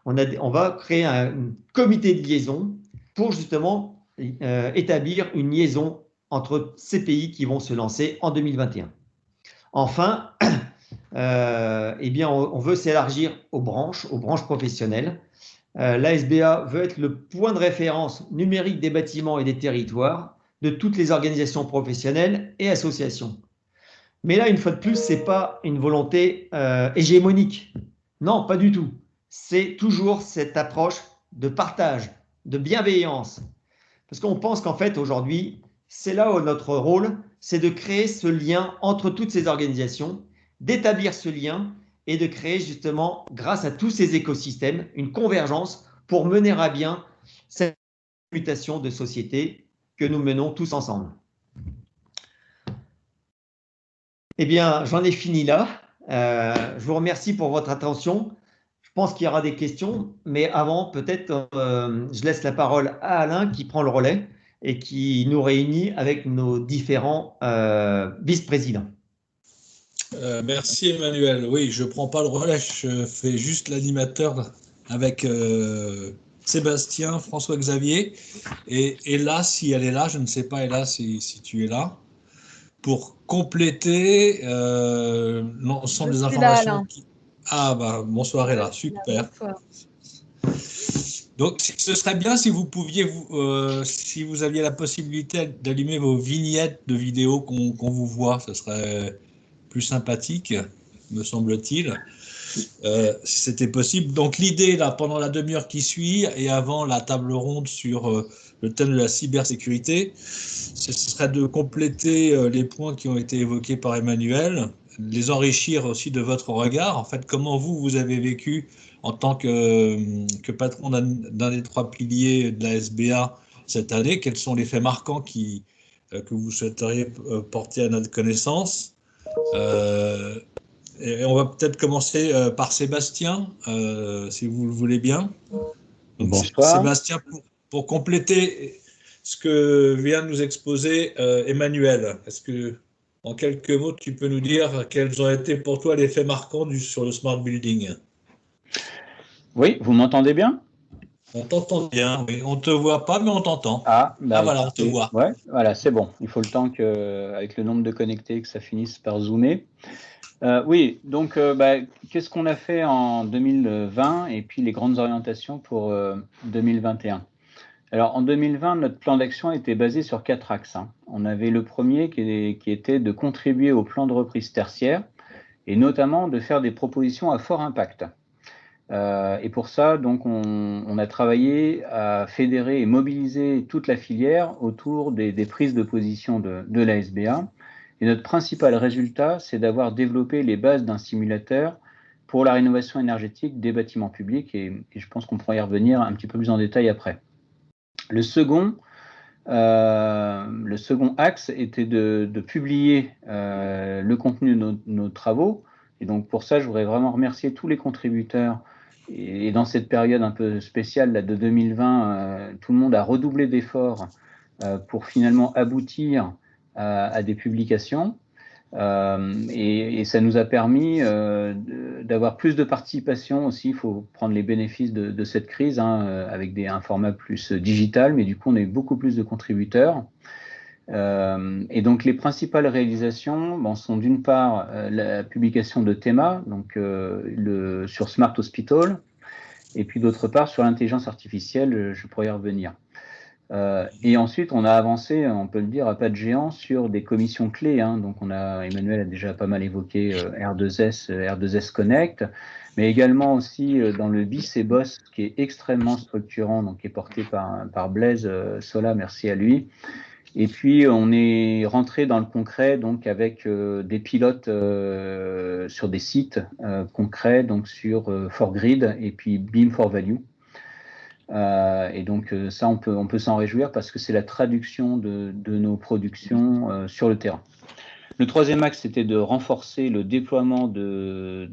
on va créer un comité de liaison pour justement établir une liaison entre ces pays qui vont se lancer en 2021. Enfin, eh bien, on veut s'élargir aux branches professionnelles. La SBA veut être le point de référence numérique des bâtiments et des territoires de toutes les organisations professionnelles et associations. Mais là, une fois de plus, ce n'est pas une volonté hégémonique. Non, pas du tout. C'est toujours cette approche de partage, de bienveillance. Parce qu'on pense qu'en fait, aujourd'hui, c'est là où notre rôle, c'est de créer ce lien entre toutes ces organisations, d'établir ce lien et de créer justement, grâce à tous ces écosystèmes, une convergence pour mener à bien cette mutation de société que nous menons tous ensemble. Eh bien, j'en ai fini là. Je vous remercie pour votre attention. Je pense qu'il y aura des questions, mais avant, peut-être, je laisse la parole à Alain qui prend le relais et qui nous réunit avec nos différents vice-présidents. Merci Emmanuel. Oui, je ne prends pas le relais, je fais juste l'animateur avec Sébastien, François-Xavier. Et là, si elle est là, je ne sais pas, Ella, si tu es là, pour compléter l'ensemble des informations. Ah, bah, bonsoir Ella, super. Bonsoir. Donc, ce serait bien si vous pouviez, si vous aviez la possibilité d'allumer vos vignettes de vidéos qu'on vous voit, ce serait plus sympathique, me semble-t-il, si c'était possible. Donc l'idée, là, pendant la demi-heure qui suit, et avant la table ronde sur le thème de la cybersécurité, ce serait de compléter les points qui ont été évoqués par Emmanuel, les enrichir aussi de votre regard. En fait, comment vous avez vécu en tant que patron d'un des trois piliers de la SBA cette année, quels sont les faits marquants que vous souhaiteriez porter à notre connaissance? Et on va peut-être commencer par Sébastien, si vous le voulez bien. Donc, bonsoir. Sébastien, pour compléter ce que vient de nous exposer Emmanuel, est-ce que, en quelques mots, tu peux nous dire quels ont été pour toi les faits marquants sur le smart building? Oui, vous m'entendez bien? On t'entend bien, oui. On ne te voit pas, mais on t'entend. Voilà, on te voit. Ouais, voilà, c'est bon. Il faut le temps avec le nombre de connectés, que ça finisse par zoomer. Oui, donc qu'est-ce qu'on a fait en 2020 et puis les grandes orientations pour 2021? Alors en 2020, notre plan d'action était basé sur 4 axes. On avait le premier qui était de contribuer au plan de reprise tertiaire et notamment de faire des propositions à fort impact. Et pour ça, donc, on a travaillé à fédérer et mobiliser toute la filière autour des prises de position de la SBA. Et notre principal résultat, c'est d'avoir développé les bases d'un simulateur pour la rénovation énergétique des bâtiments publics. Et je pense qu'on pourra y revenir un petit peu plus en détail après. Le second axe était de publier le contenu de nos travaux. Et donc, pour ça, je voudrais vraiment remercier tous les contributeurs. Et dans cette période un peu spéciale là, de 2020, tout le monde a redoublé d'efforts pour finalement aboutir à des publications. Et ça nous a permis d'avoir plus de participation aussi. Il faut prendre les bénéfices de cette crise avec un format plus digital, mais du coup, on a eu beaucoup plus de contributeurs. Et donc, les principales réalisations sont d'une part la publication de TEMA, donc, sur Smart Hospital, et puis d'autre part sur l'intelligence artificielle, je pourrais y revenir. Et ensuite, on a avancé, on peut le dire, à pas de géant sur des commissions clés. Donc, Emmanuel a déjà pas mal évoqué R2S Connect, mais également aussi dans le BIS et BOSS, qui est extrêmement structurant, donc qui est porté par Blaise Sola, merci à lui. Et puis, on est rentré dans le concret donc avec des pilotes sur des sites concrets, donc sur 4Grid et puis Beam4Value. Et donc, ça, on peut s'en réjouir parce que c'est la traduction de nos productions sur le terrain. Le troisième axe, c'était de renforcer le déploiement de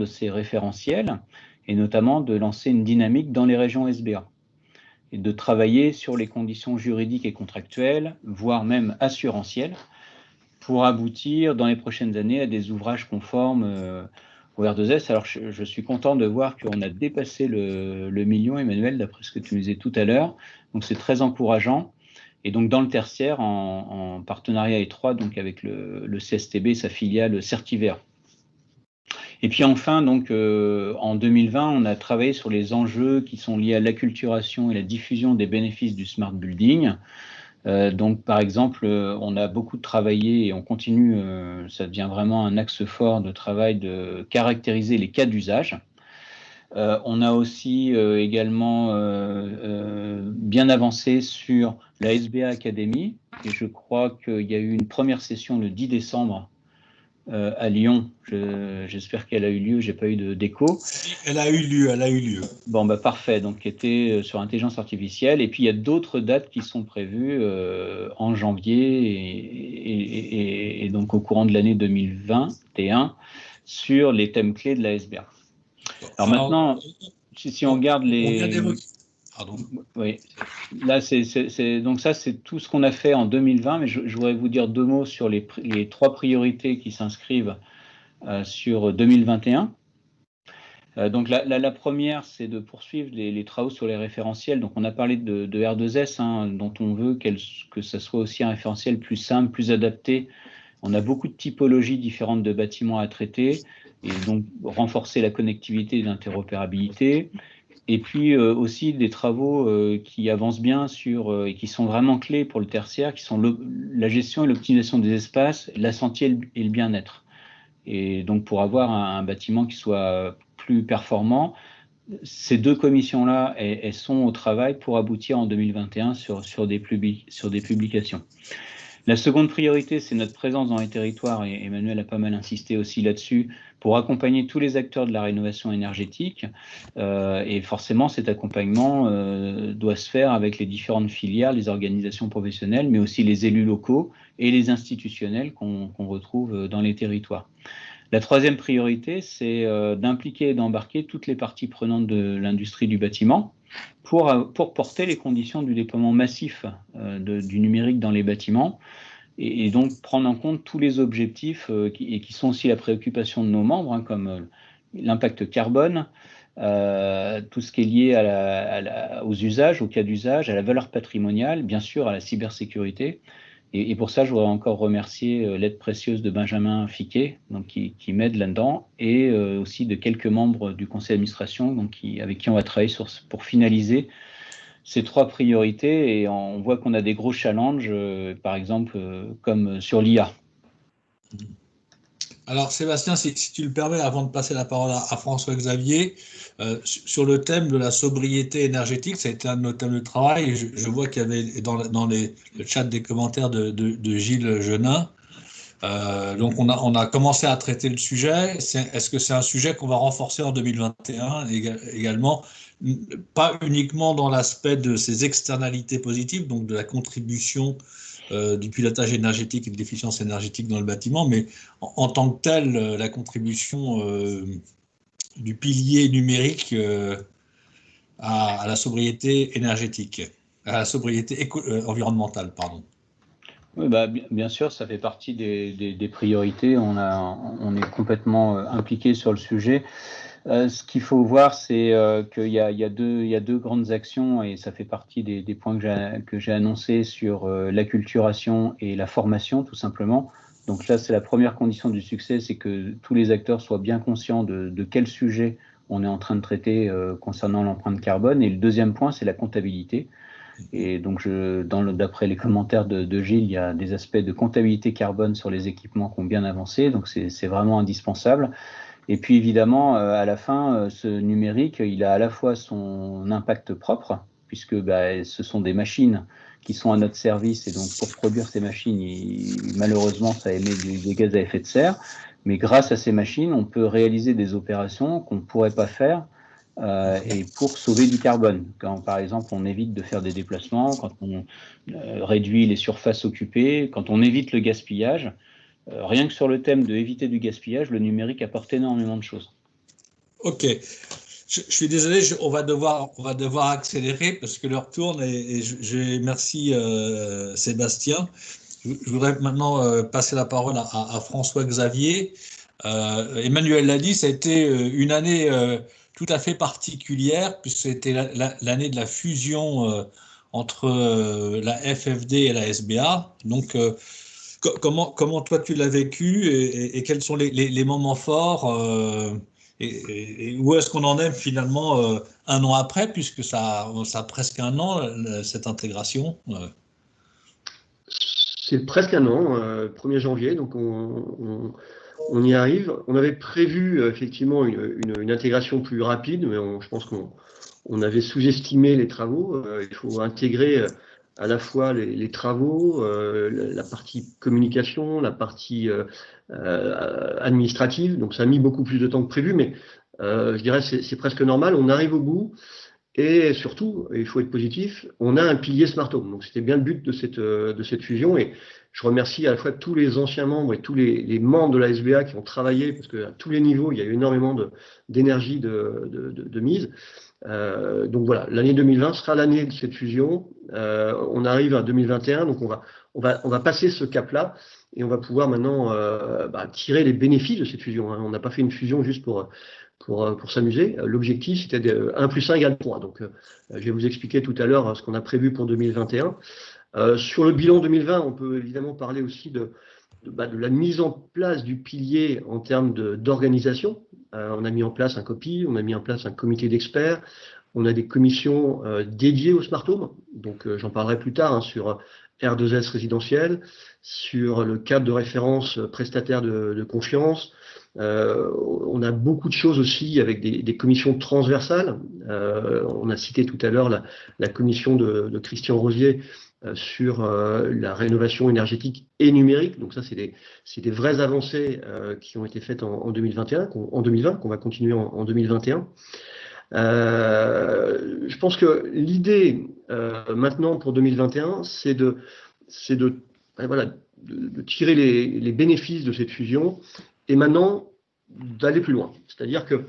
ces référentiels et notamment de lancer une dynamique dans les régions SBA et de travailler sur les conditions juridiques et contractuelles, voire même assurantielles, pour aboutir dans les prochaines années à des ouvrages conformes au R2S. Alors, je suis content de voir qu'on a dépassé le million, Emmanuel, d'après ce que tu nous disais tout à l'heure. Donc, c'est très encourageant. Et donc, dans le tertiaire, en partenariat étroit donc avec le CSTB et sa filiale Certivert. Et puis enfin, donc, en 2020, on a travaillé sur les enjeux qui sont liés à l'acculturation et la diffusion des bénéfices du smart building. Donc, par exemple, on a beaucoup travaillé et on continue, ça devient vraiment un axe fort de travail de caractériser les cas d'usage. On a aussi également bien avancé sur la SBA Academy et je crois qu'il y a eu une première session le 10 décembre à Lyon. J'espère qu'elle a eu lieu, j'ai pas eu d'écho. Elle a eu lieu. Bon, bah parfait, donc qui était sur l'intelligence artificielle. Et puis il y a d'autres dates qui sont prévues en janvier et donc au courant de l'année 2021 sur les thèmes clés de la SBA. Alors maintenant, si on regarde les... Pardon. Oui, là, donc ça, c'est tout ce qu'on a fait en 2020, mais je voudrais vous dire deux mots sur les trois priorités qui s'inscrivent sur 2021. Donc la première, c'est de poursuivre les travaux sur les référentiels. Donc on a parlé de R2S, dont on veut que ça soit aussi un référentiel plus simple, plus adapté. On a beaucoup de typologies différentes de bâtiments à traiter, et donc renforcer la connectivité et l'interopérabilité. Et puis aussi des travaux qui avancent bien et qui sont vraiment clés pour le tertiaire, qui sont la gestion et l'optimisation des espaces, la santé et le bien-être. Et donc pour avoir un bâtiment qui soit plus performant, ces deux commissions-là, elles sont au travail pour aboutir en 2021 sur des publications. La seconde priorité, c'est notre présence dans les territoires, et Emmanuel a pas mal insisté aussi là-dessus, pour accompagner tous les acteurs de la rénovation énergétique. Et forcément, cet accompagnement doit se faire avec les différentes filières, les organisations professionnelles, mais aussi les élus locaux et les institutionnels qu'on retrouve dans les territoires. La troisième priorité, c'est d'impliquer et d'embarquer toutes les parties prenantes de l'industrie du bâtiment pour porter les conditions du déploiement massif du numérique dans les bâtiments et donc prendre en compte tous les objectifs qui sont aussi la préoccupation de nos membres, comme l'impact carbone, tout ce qui est lié aux usages, aux cas d'usage, à la valeur patrimoniale, bien sûr à la cybersécurité. Et pour ça, je voudrais encore remercier l'aide précieuse de Benjamin Fiquet, donc qui m'aide là-dedans, et aussi de quelques membres du conseil d'administration avec qui on va travailler pour finaliser ces trois priorités. Et on voit qu'on a des gros challenges, par exemple, comme sur l'IA. Alors Sébastien, si tu le permets, avant de passer la parole à François-Xavier, sur le thème de la sobriété énergétique, ça a été un de nos thèmes de travail. Je vois qu'il y avait dans le chat des commentaires de Gilles Genin. Donc on a commencé à traiter le sujet. Est-ce que c'est un sujet qu'on va renforcer en 2021 également, pas uniquement dans l'aspect de ses externalités positives, donc de la contribution du pilotage énergétique et de l'efficience énergétique dans le bâtiment, mais en tant que tel, la contribution du pilier numérique à la sobriété énergétique, à la sobriété environnementale, pardon. Oui, bien sûr, ça fait partie des priorités. On est complètement impliqué sur le sujet. Ce qu'il faut voir, c'est qu'il y a deux grandes actions, et ça fait partie des points que j'ai annoncés sur l'acculturation et la formation, tout simplement. Donc là, c'est la première condition du succès, c'est que tous les acteurs soient bien conscients de quel sujet on est en train de traiter concernant l'empreinte carbone. Et le deuxième point, c'est la comptabilité. Et donc, d'après les commentaires de Gilles, il y a des aspects de comptabilité carbone sur les équipements qui ont bien avancé, donc c'est vraiment indispensable. Et puis évidemment, à la fin, ce numérique, il a à la fois son impact propre, puisque ce sont des machines qui sont à notre service. Et donc, pour produire ces machines, malheureusement, ça émet des gaz à effet de serre. Mais grâce à ces machines, on peut réaliser des opérations qu'on ne pourrait pas faire et pour sauver du carbone. Quand, par exemple, on évite de faire des déplacements, quand on réduit les surfaces occupées, quand on évite le gaspillage. Rien que sur le thème de éviter du gaspillage, le numérique apporte énormément de choses. Ok. Je suis désolé, on va devoir accélérer parce que l'heure tourne et merci Sébastien. Je voudrais maintenant passer la parole à François Xavier. Emmanuel l'a dit, ça a été une année tout à fait particulière puisque c'était l'année de la fusion entre la FFD et la SBA. Donc, comment toi tu l'as vécu et quels sont les moments forts et où est-ce qu'on en est finalement un an après, puisque ça a presque un an, cette intégration C'est presque un an, 1er janvier, donc on y arrive. On avait prévu effectivement une intégration plus rapide, mais je pense qu'on avait sous-estimé les travaux. Il faut intégrer à la fois les travaux, la partie communication, la partie administrative. Donc ça a mis beaucoup plus de temps que prévu, mais je dirais c'est presque normal. On arrive au bout et surtout, il faut être positif, on a un pilier Smart Home. Donc c'était bien le but de cette fusion et je remercie à la fois tous les anciens membres et tous les membres de la SBA qui ont travaillé parce qu'à tous les niveaux, il y a eu énormément d'énergie de mise. Donc voilà, l'année 2020 sera l'année de cette fusion. On arrive à 2021, donc on va passer ce cap-là et on va pouvoir maintenant tirer les bénéfices de cette fusion. On n'a pas fait une fusion juste pour s'amuser. L'objectif, c'était 1 + 1 = 3. Donc, je vais vous expliquer tout à l'heure ce qu'on a prévu pour 2021. Sur le bilan 2020, on peut évidemment parler aussi de la mise en place du pilier en termes d'organisation. On a mis en place un COPI, on a mis en place un comité d'experts, on a des commissions dédiées au Smart Home. Donc, j'en parlerai plus tard sur R2S résidentiel, sur le cadre de référence prestataire de confiance. On a beaucoup de choses aussi avec des commissions transversales. On a cité tout à l'heure la commission de Christian Rosier sur la rénovation énergétique et numérique. Donc ça, c'est des vraies avancées qui ont été faites en 2020, qu'on va continuer en 2021. Je pense que l'idée maintenant pour 2021, c'est de tirer les bénéfices de cette fusion et maintenant d'aller plus loin. C'est-à-dire que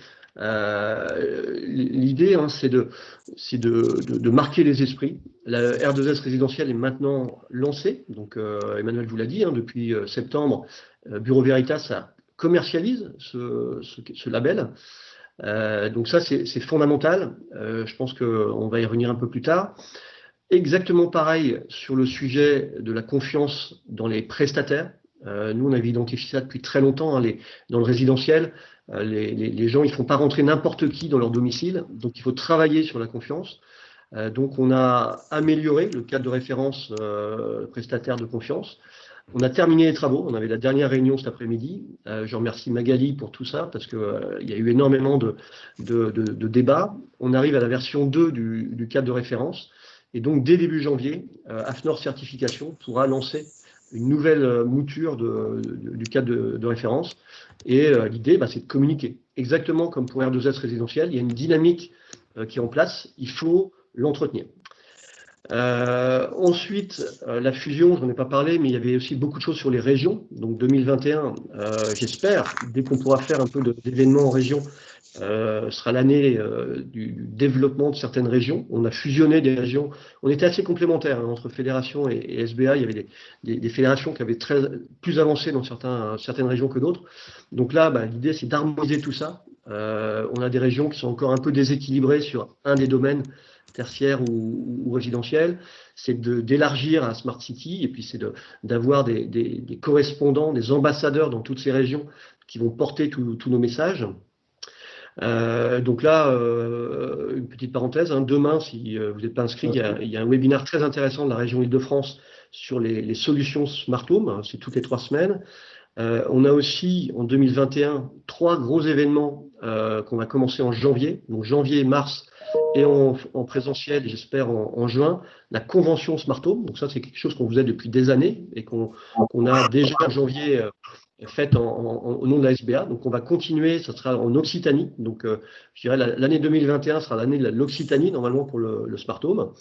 l'idée, c'est de marquer les esprits. La R2S résidentielle est maintenant lancée. Donc Emmanuel vous l'a dit, depuis septembre, Bureau Veritas commercialise ce label. Donc ça, c'est fondamental. Je pense qu'on va y revenir un peu plus tard. Exactement pareil sur le sujet de la confiance dans les prestataires. Nous, on avait identifié ça depuis très longtemps. Dans le résidentiel, les gens, ils ne font pas rentrer n'importe qui dans leur domicile. Donc, il faut travailler sur la confiance. Donc, on a amélioré le cadre de référence prestataire de confiance. On a terminé les travaux. On avait la dernière réunion cet après-midi. Je remercie Magali pour tout ça parce qu'il y a eu énormément de débats. On arrive à la version 2 du cadre de référence. Et donc, dès début janvier, AFNOR Certification pourra lancer une nouvelle mouture du cadre de référence. Et l'idée, c'est de communiquer. Exactement comme pour R2S résidentiel, il y a une dynamique qui est en place. Il faut l'entretenir. Ensuite, la fusion, je n'en ai pas parlé, mais il y avait aussi beaucoup de choses sur les régions. Donc 2021, j'espère, dès qu'on pourra faire un peu d'événements en région, sera l'année du développement de certaines régions. On a fusionné des régions. On était assez complémentaires entre fédération et SBA. Il y avait des fédérations qui avaient plus avancé dans certaines régions que d'autres. Donc là, l'idée, c'est d'harmoniser tout ça. On a des régions qui sont encore un peu déséquilibrées sur un des domaines tertiaire ou résidentiel, c'est d'élargir à Smart City et puis c'est d'avoir des correspondants, des ambassadeurs dans toutes ces régions qui vont porter tous nos messages. Donc là, une petite parenthèse, demain, si vous n'êtes pas inscrit, il y a un webinaire très intéressant de la région Île-de-France sur les solutions Smart Home, c'est toutes les 3 semaines. On a aussi en 2021 3 gros événements qu'on va commencer en janvier, donc janvier et mars. et en présentiel, j'espère en juin, la convention Smart Home. Donc ça, c'est quelque chose qu'on faisait depuis des années et qu'on a déjà en janvier faite au nom de la SBA. Donc on va continuer, ça sera en Occitanie. Donc je dirais l'année 2021 sera l'année de l'Occitanie, normalement pour le Smart Home.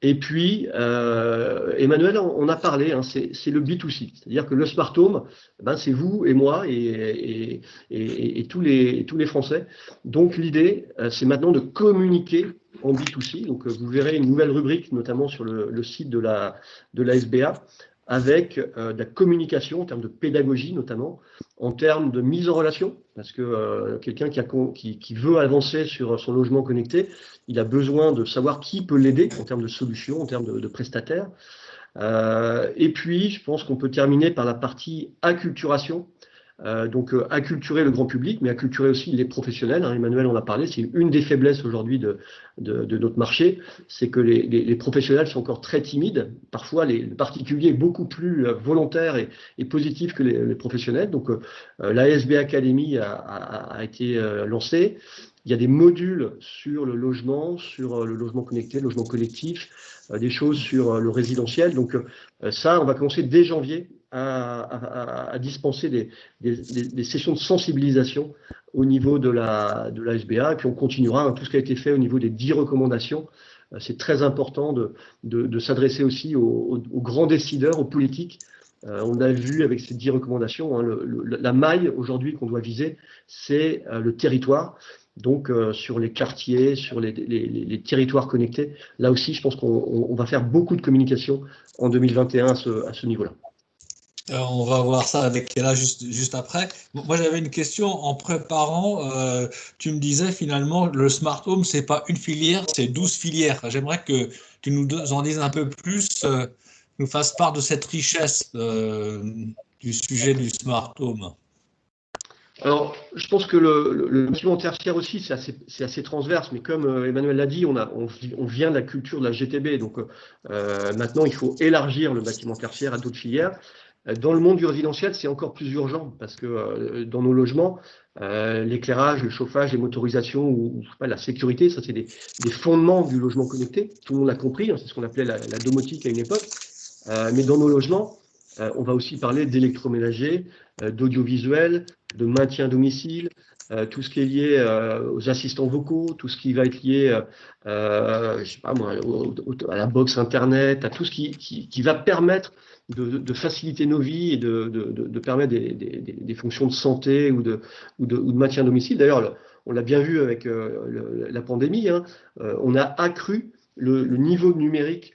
Et puis, Emmanuel, on a parlé, hein, c'est le B2C. C'est-à-dire que le Smart Home, ben, c'est vous et moi et tous les Français. Donc l'idée, c'est maintenant de communiquer en B2C. Donc vous verrez une nouvelle rubrique, notamment sur le site de la SBA, avec de la communication en termes de pédagogie notamment, en termes de mise en relation, parce que quelqu'un qui veut avancer sur son logement connecté, il a besoin de savoir qui peut l'aider en termes de solutions, en termes de prestataires. Et puis, je pense qu'on peut terminer par la partie acculturation. Donc, acculturer le grand public, mais acculturer aussi les professionnels. Hein, Emmanuel en a parlé, c'est une des faiblesses aujourd'hui de notre marché, c'est que les professionnels sont encore très timides. Parfois, le particulier est beaucoup plus volontaire et positif que les professionnels. Donc, la SB Academy a été lancée. Il y a des modules sur le logement connecté, le logement collectif, des choses sur le résidentiel. Donc, ça, on va commencer dès janvier à dispenser des sessions de sensibilisation au niveau de la SBA, et puis on continuera tout ce qui a été fait au niveau des 10 recommandations. C'est très important de s'adresser aussi aux grands décideurs, aux politiques. On a vu avec ces 10 recommandations, hein, la maille aujourd'hui qu'on doit viser, c'est le territoire. Donc sur les quartiers, sur les territoires connectés, là aussi je pense qu'on va faire beaucoup de communication en 2021 à ce niveau-là. Alors, on va voir ça avec Kéla juste après. Moi, j'avais une question en préparant. Tu me disais finalement, le Smart Home, c'est pas une filière, c'est 12 filières. J'aimerais que tu nous en dises un peu plus, nous fasses part de cette richesse du sujet du Smart Home. Alors, je pense que le bâtiment tertiaire aussi, c'est assez transverse, mais comme Emmanuel l'a dit, on vient de la culture de la GTB, donc maintenant, il faut élargir le bâtiment tertiaire à d'autres filières. Dans le monde du résidentiel, c'est encore plus urgent parce que dans nos logements, l'éclairage, le chauffage, les motorisations ou la sécurité, ça c'est des fondements du logement connecté. Tout le monde l'a compris, hein, c'est ce qu'on appelait la domotique à une époque. Mais dans nos logements, on va aussi parler d'électroménager, d'audiovisuel, de maintien à domicile, tout ce qui est lié aux assistants vocaux, tout ce qui va être lié je sais pas moi, à la box internet, à tout ce qui va permettre de faciliter nos vies et de permettre des fonctions de santé ou de maintien à domicile. D'ailleurs, on l'a bien vu avec la pandémie, hein, on a accru le niveau numérique,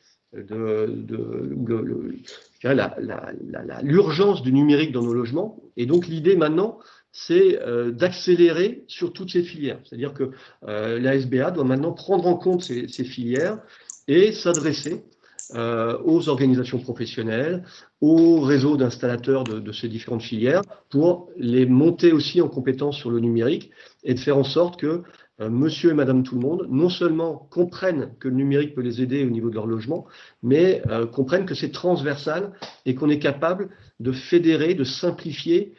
l'urgence du numérique dans nos logements. Et donc l'idée maintenant, c'est d'accélérer sur toutes ces filières. C'est-à-dire que la SBA doit maintenant prendre en compte ces filières et s'adresser aux organisations professionnelles, aux réseaux d'installateurs de ces différentes filières pour les monter aussi en compétence sur le numérique et de faire en sorte que monsieur et madame tout le monde non seulement comprennent que le numérique peut les aider au niveau de leur logement, mais comprennent que c'est transversal et qu'on est capable de fédérer, de simplifier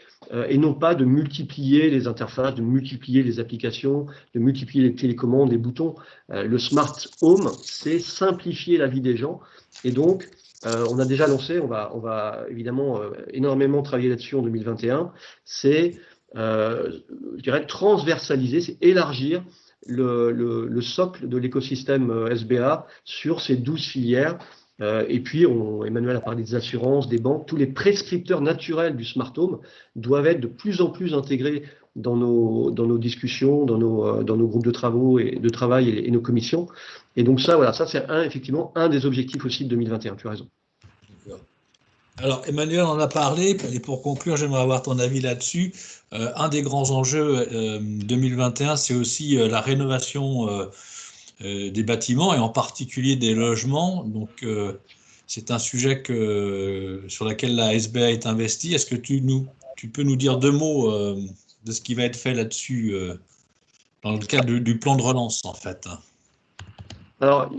et non pas de multiplier les interfaces, de multiplier les applications, de multiplier les télécommandes, les boutons. Le Smart Home, c'est simplifier la vie des gens. Et donc, on a déjà lancé, on va évidemment énormément travailler là-dessus en 2021, c'est, je dirais, transversaliser, c'est élargir le socle de l'écosystème SBA sur ces 12 filières. Et puis, Emmanuel a parlé des assurances, des banques, tous les prescripteurs naturels du Smart Home doivent être de plus en plus intégrés dans nos discussions, dans nos groupes de travail et nos commissions. Et donc ça, voilà, ça c'est effectivement un des objectifs aussi de 2021, tu as raison. Alors, Emmanuel en a parlé, et pour conclure, j'aimerais avoir ton avis là-dessus. Un des grands enjeux 2021, c'est aussi la rénovation des bâtiments et en particulier des logements. Donc, c'est un sujet sur lequel la SBA est investie. Est-ce que tu peux nous dire 2 mots de ce qui va être fait là-dessus dans le cadre du plan de relance, en fait? Alors,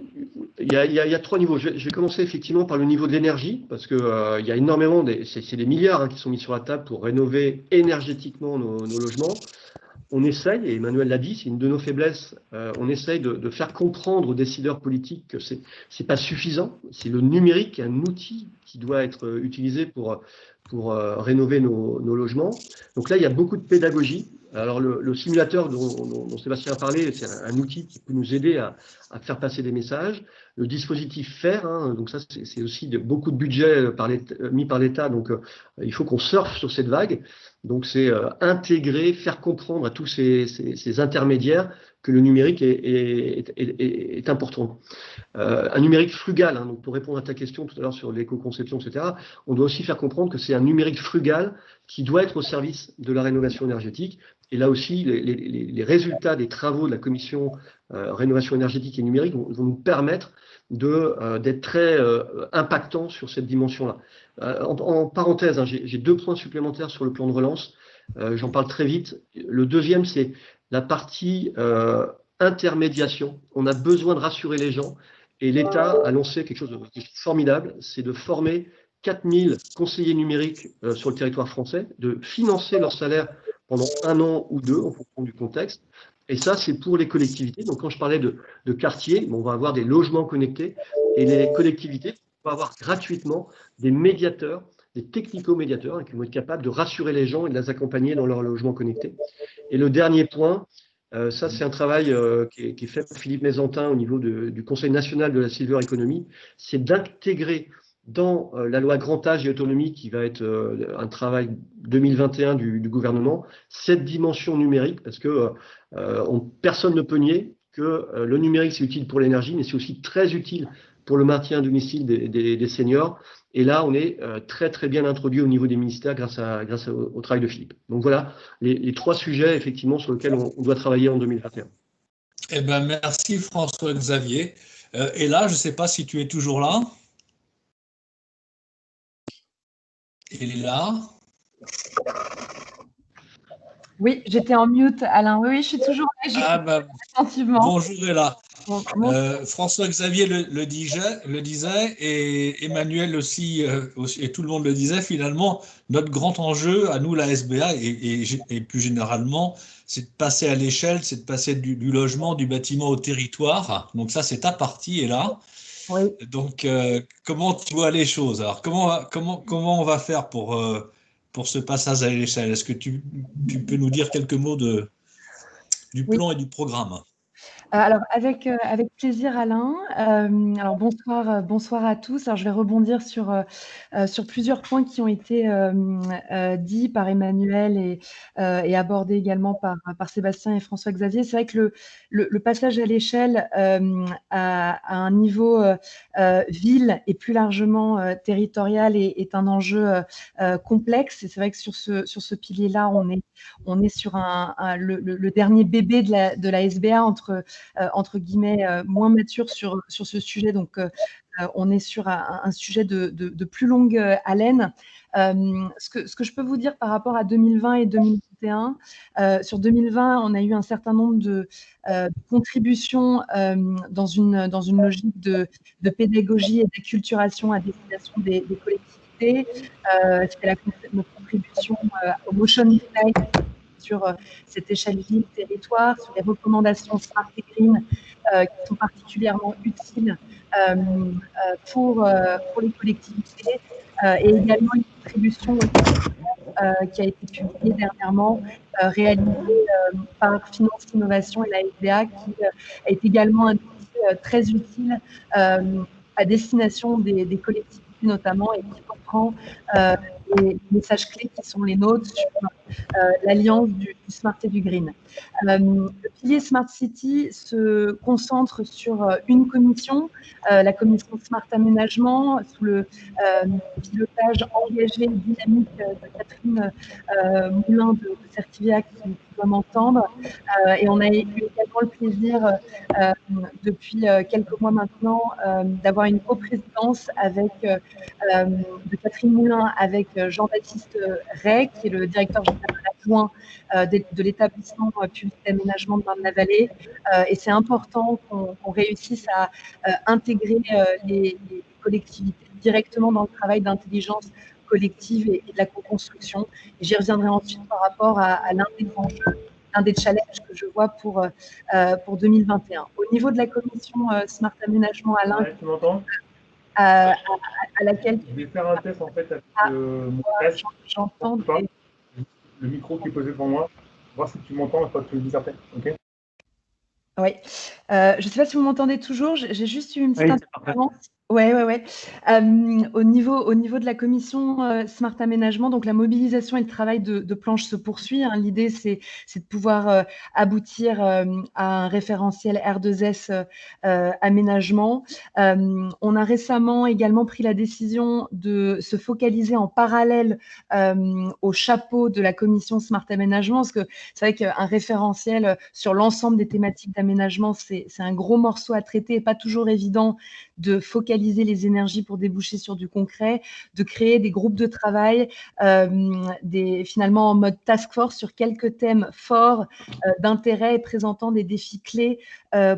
il y a 3 niveaux. Je vais commencer effectivement par le niveau de l'énergie, parce que il y a énormément, c'est des milliards qui sont mis sur la table pour rénover énergétiquement nos logements. on essaye, et Emmanuel l'a dit, c'est une de nos faiblesses, on essaye de faire comprendre aux décideurs politiques que c'est pas suffisant. C'est le numérique, un outil qui doit être utilisé pour rénover nos logements. Donc là, il y a beaucoup de pédagogie. Alors le simulateur dont Sébastien a parlé, c'est un outil qui peut nous aider à faire passer des messages. Le dispositif FAIR, hein, donc ça c'est aussi beaucoup de budget mis par l'État, donc il faut qu'on surfe sur cette vague. Donc c'est intégrer, faire comprendre à tous ces intermédiaires que le numérique est important. Un numérique frugal, hein, donc pour répondre à ta question tout à l'heure sur l'éco-conception, etc., on doit aussi faire comprendre que c'est un numérique frugal qui doit être au service de la rénovation énergétique. Et là aussi, les résultats des travaux de la commission rénovation énergétique et numérique vont nous permettre d'être très impactants sur cette dimension-là. En parenthèse, hein, j'ai 2 points supplémentaires sur le plan de relance. J'en parle très vite. Le deuxième, c'est la partie intermédiation. On a besoin de rassurer les gens et l'État a lancé quelque chose de formidable, c'est de former 4000 conseillers numériques sur le territoire français, de financer leur salaire pendant 1 an ou 2 en fonction du contexte. Et ça, c'est pour les collectivités. Donc, quand je parlais de quartiers, on va avoir des logements connectés et les collectivités vont avoir gratuitement des médiateurs, des technico-médiateurs qui vont être capables de rassurer les gens et de les accompagner dans leur logement connecté. Et le dernier point, ça, c'est un travail qui est fait par Philippe Mésantin au niveau du Conseil national de la Silver Economy, c'est d'intégrer dans la loi Grand Âge et Autonomie, qui va être un travail 2021 du gouvernement, cette dimension numérique, parce que personne ne peut nier que le numérique, c'est utile pour l'énergie, mais c'est aussi très utile pour le maintien à domicile des seniors. Et là, on est très très bien introduit au niveau des ministères grâce au travail de Philippe. Donc voilà les 3 sujets effectivement sur lesquels on doit travailler en 2021. Eh ben, merci François-Xavier. Et là, je ne sais pas si tu es toujours là. Il est là. Oui, j'étais en mute, Alain. Oui, je suis toujours là. Attentivement. Bonjour, Ella. François-Xavier le disait, et Emmanuel aussi, et tout le monde le disait, finalement, notre grand enjeu, à nous, la SBA, et plus généralement, c'est de passer à l'échelle, c'est de passer du logement, du bâtiment au territoire. Donc ça, c'est ta partie, et là. Oui. Donc, comment tu vois les choses? Alors, comment on va faire pour ce passage à l'échelle? Est-ce que tu peux nous dire quelques mots du plan et du programme? Alors, avec plaisir, Alain. Alors, bonsoir à tous. Alors, je vais rebondir sur plusieurs points qui ont été dits par Emmanuel et abordés également par Sébastien et François-Xavier. C'est vrai que le passage à l'échelle à un niveau ville et plus largement territorial est un enjeu complexe. Et c'est vrai que sur ce pilier-là, on est sur le dernier bébé de la SBA entre guillemets moins mature sur ce sujet. Donc, on est sur un sujet de plus longue haleine. Ce que je peux vous dire par rapport à 2020 et 2021, sur 2020, on a eu un certain nombre de contributions dans une logique de pédagogie et d'acculturation à destination des collectivités. C'était notre contribution au Motion Design sur cette échelle ville-territoire, sur les recommandations Smart et Green qui sont particulièrement utiles pour les collectivités et également une contribution qui a été publiée dernièrement, réalisée par Finance Innovation et la SBA, qui est également un outil très utile à destination des collectivités notamment, et qui reprend les messages clés qui sont les nôtres sur l'alliance du Smart et du Green. Le pilier Smart City se concentre sur une commission, la commission Smart Aménagement, sous le pilotage engagé et dynamique de Catherine Moulin de Certivia, qui doit m'entendre. Et on a eu également le plaisir, depuis quelques mois maintenant, d'avoir une coprésidence de Catherine Moulin avec Jean-Baptiste Ray, qui est le directeur général adjoint de l'établissement public d'aménagement de Marne-la-Vallée. Et c'est important qu'on réussisse à intégrer les collectivités directement dans le travail d'intelligence collective et de la co-construction. J'y reviendrai ensuite par rapport à l'un des enjeux un des challenges que je vois pour 2021. Au niveau de la commission Smart Aménagement, Alain, Ouais, tu m'entends? à laquelle Je vais faire un test en fait avec mon casque. j'entends Le micro qui est posé devant moi. Voir si tu m'entends et pas que tu le dises après. Ok. Oui. Je ne sais pas si vous m'entendez toujours. J'ai juste eu une petite interrogation. Oui. Au niveau de la commission Smart Aménagement, donc la mobilisation et le travail de planche se poursuit. Hein. L'idée, c'est de pouvoir aboutir à un référentiel R2S aménagement. On a récemment également pris la décision de se focaliser en parallèle au chapeau de la commission Smart Aménagement, parce que c'est vrai qu'un référentiel sur l'ensemble des thématiques d'aménagement, c'est un gros morceau à traiter et pas toujours évident de focaliser les énergies pour déboucher sur du concret, de créer des groupes de travail, finalement en mode task force sur quelques thèmes forts d'intérêt et présentant des défis clés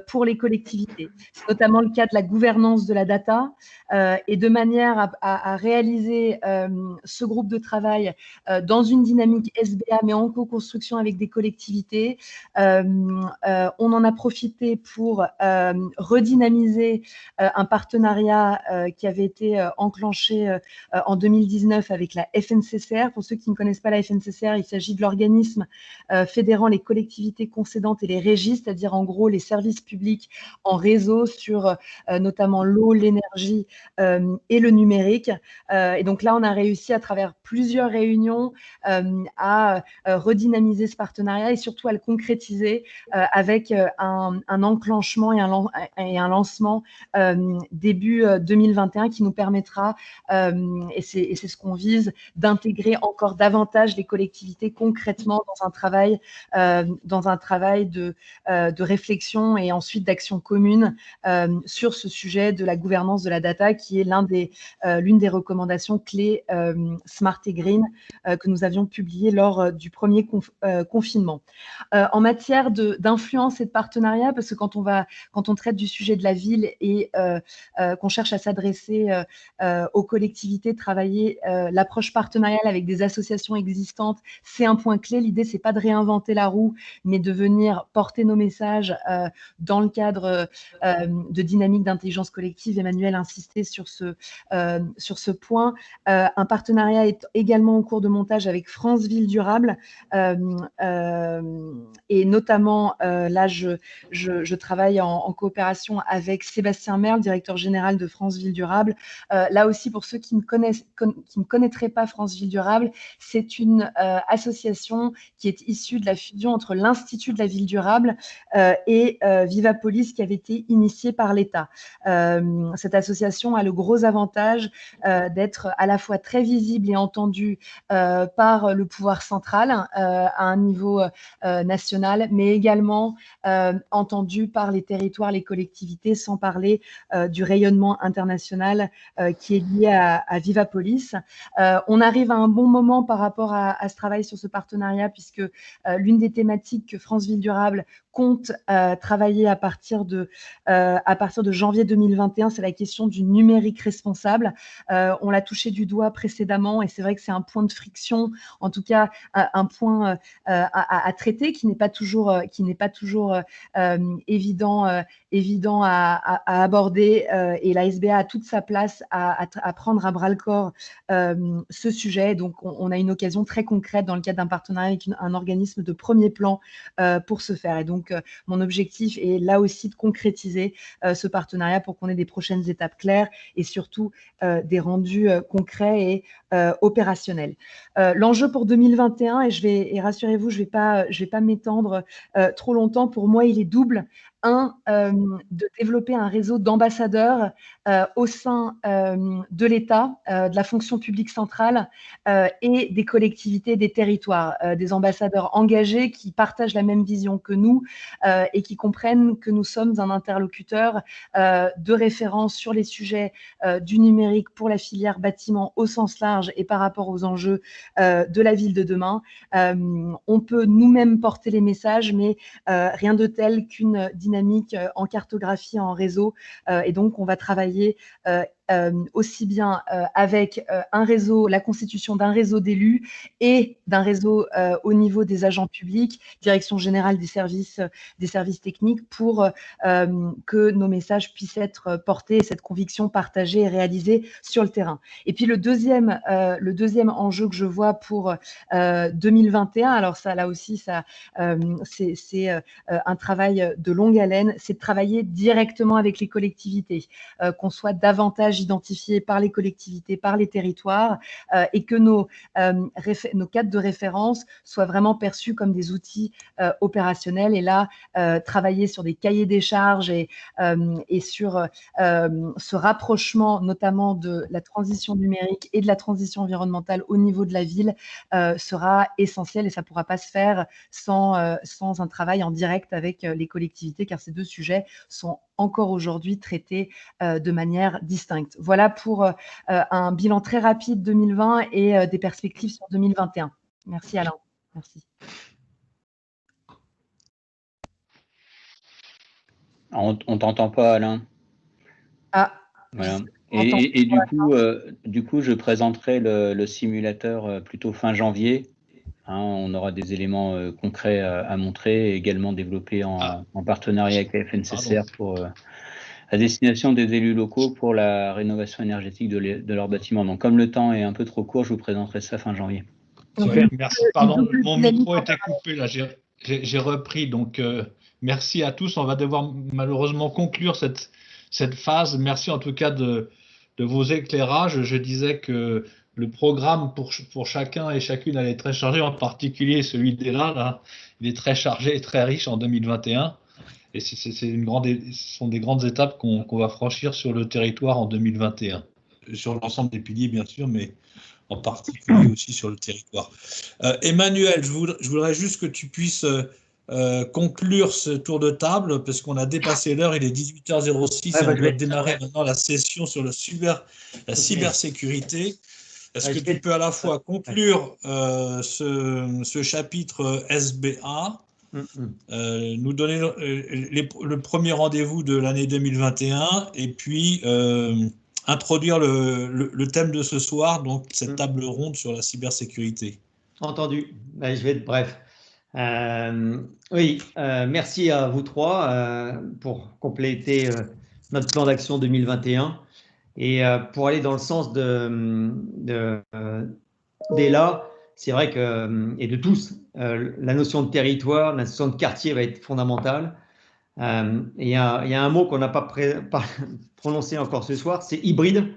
pour les collectivités. C'est notamment le cas de la gouvernance de la data et de manière à réaliser ce groupe de travail dans une dynamique SBA mais en co-construction avec des collectivités. On en a profité pour redynamiser un partenariat qui avait été enclenché en 2019 avec la FNCCR. Pour ceux qui ne connaissent pas la FNCCR, il s'agit de l'organisme fédérant les collectivités concédantes et les régies, c'est-à-dire en gros les services publics en réseau sur notamment l'eau, l'énergie et le numérique. Et donc là, on a réussi à travers plusieurs réunions à redynamiser ce partenariat et surtout à le concrétiser avec un enclenchement et un lancement début 2021 qui nous permettra, et c'est ce qu'on vise, d'intégrer encore davantage les collectivités concrètement dans un travail de réflexion et ensuite d'action commune sur ce sujet de la gouvernance de la data qui est l'une des recommandations clés Smart et Green que nous avions publiées lors du premier confinement. En matière d'influence et de partenariat, parce que quand on traite du sujet de la ville et qu'on cherche à s'adresser aux collectivités, travailler l'approche partenariale avec des associations existantes, c'est un point clé. L'idée, c'est pas de réinventer la roue, mais de venir porter nos messages dans le cadre de dynamique d'intelligence collective. Emmanuel insistait sur ce point. Un partenariat est également en cours de montage avec France Ville Durable et notamment là, je travaille en coopération avec Sébastien Merle, directeur général de France Ville Durable. Là aussi, pour ceux qui ne connaîtraient pas France Ville Durable, c'est une association qui est issue de la fusion entre l'Institut de la Ville Durable et Vivapolis, qui avait été initiée par l'État. Cette association a le gros avantage d'être à la fois très visible et entendue par le pouvoir central à un niveau national, mais également entendue par les territoires, les collectivités, sans parler du rayonnement international qui est lié à Vivapolis. On arrive à un bon moment par rapport à ce travail sur ce partenariat, puisque l'une des thématiques que France Ville Durable compte travailler à partir de janvier 2021, c'est la question du numérique responsable. On l'a touché du doigt précédemment et c'est vrai que c'est un point de friction, en tout cas un point à traiter qui n'est pas toujours évident à aborder et la SBA a toute sa place à prendre à bras le corps ce sujet. Donc on a une occasion très concrète dans le cadre d'un partenariat avec un organisme de premier plan pour ce faire. Et donc mon objectif est là aussi de concrétiser ce partenariat pour qu'on ait des prochaines étapes claires et surtout des rendus concrets et opérationnels. L'enjeu pour 2021, et rassurez-vous, je vais pas m'étendre trop longtemps, pour moi il est double. De développer un réseau d'ambassadeurs au sein de l'État, de la fonction publique centrale et des collectivités, des territoires, des ambassadeurs engagés qui partagent la même vision que nous et qui comprennent que nous sommes un interlocuteur de référence sur les sujets du numérique pour la filière bâtiment au sens large et par rapport aux enjeux de la ville de demain. On peut nous-mêmes porter les messages, mais rien de tel qu'une dynamique en cartographie, en réseau. Et donc, on va travailler aussi bien avec un réseau, la constitution d'un réseau d'élus et d'un réseau au niveau des agents publics, direction générale des services techniques, pour que nos messages puissent être portés et cette conviction partagée et réalisée sur le terrain. Et puis le deuxième enjeu que je vois pour 2021, alors ça là aussi c'est un travail de longue haleine, c'est de travailler directement avec les collectivités, qu'on soit davantage identifié par les collectivités, par les territoires, et que nos cadres de référence soient vraiment perçus comme des outils opérationnels. Et là, travailler sur des cahiers des charges et sur ce rapprochement notamment de la transition numérique et de la transition environnementale au niveau de la ville sera essentiel, et ça ne pourra pas se faire sans un travail en direct avec les collectivités, car ces deux sujets sont encore aujourd'hui traités de manière distincte. Voilà pour un bilan très rapide 2020 et des perspectives sur 2021. Merci Alain. Merci. On t'entend pas, Alain. Ah. Voilà. Et du coup, je présenterai le simulateur plutôt fin janvier. On aura des éléments concrets à montrer, et également développés en partenariat avec la FNCCR pour à destination des élus locaux pour la rénovation énergétique de leurs bâtiments. Donc, comme le temps est un peu trop court, je vous présenterai ça fin janvier. Super, merci. Pardon, mon micro était coupé là. J'ai repris. Donc, merci à tous. On va devoir malheureusement conclure cette phase. Merci en tout cas de vos éclairages. Je disais que le programme pour chacun et chacune allait être très chargé, en particulier celui d'Ella, là, il est très chargé et très riche en 2021. Et ce sont des grandes étapes qu'on va franchir sur le territoire en 2021. Sur l'ensemble des piliers, bien sûr, mais en particulier aussi sur le territoire. Emmanuel, je voudrais juste que tu puisses conclure ce tour de table, parce qu'on a dépassé l'heure, il est 18h06, et on doit démarrer maintenant la session sur la cybersécurité. Est-ce que tu peux à la fois conclure ce chapitre SBA, nous donner le premier rendez-vous de l'année 2021, et puis introduire le thème de ce soir, donc cette table ronde sur la cybersécurité. Entendu. Ben, je vais être bref. Oui, merci à vous trois pour compléter notre plan d'action 2021 et pour aller dans le sens d'Ella. C'est vrai que, et de tous, la notion de territoire, la notion de quartier va être fondamentale. Il y a un mot qu'on n'a pas prononcé encore ce soir, c'est hybride.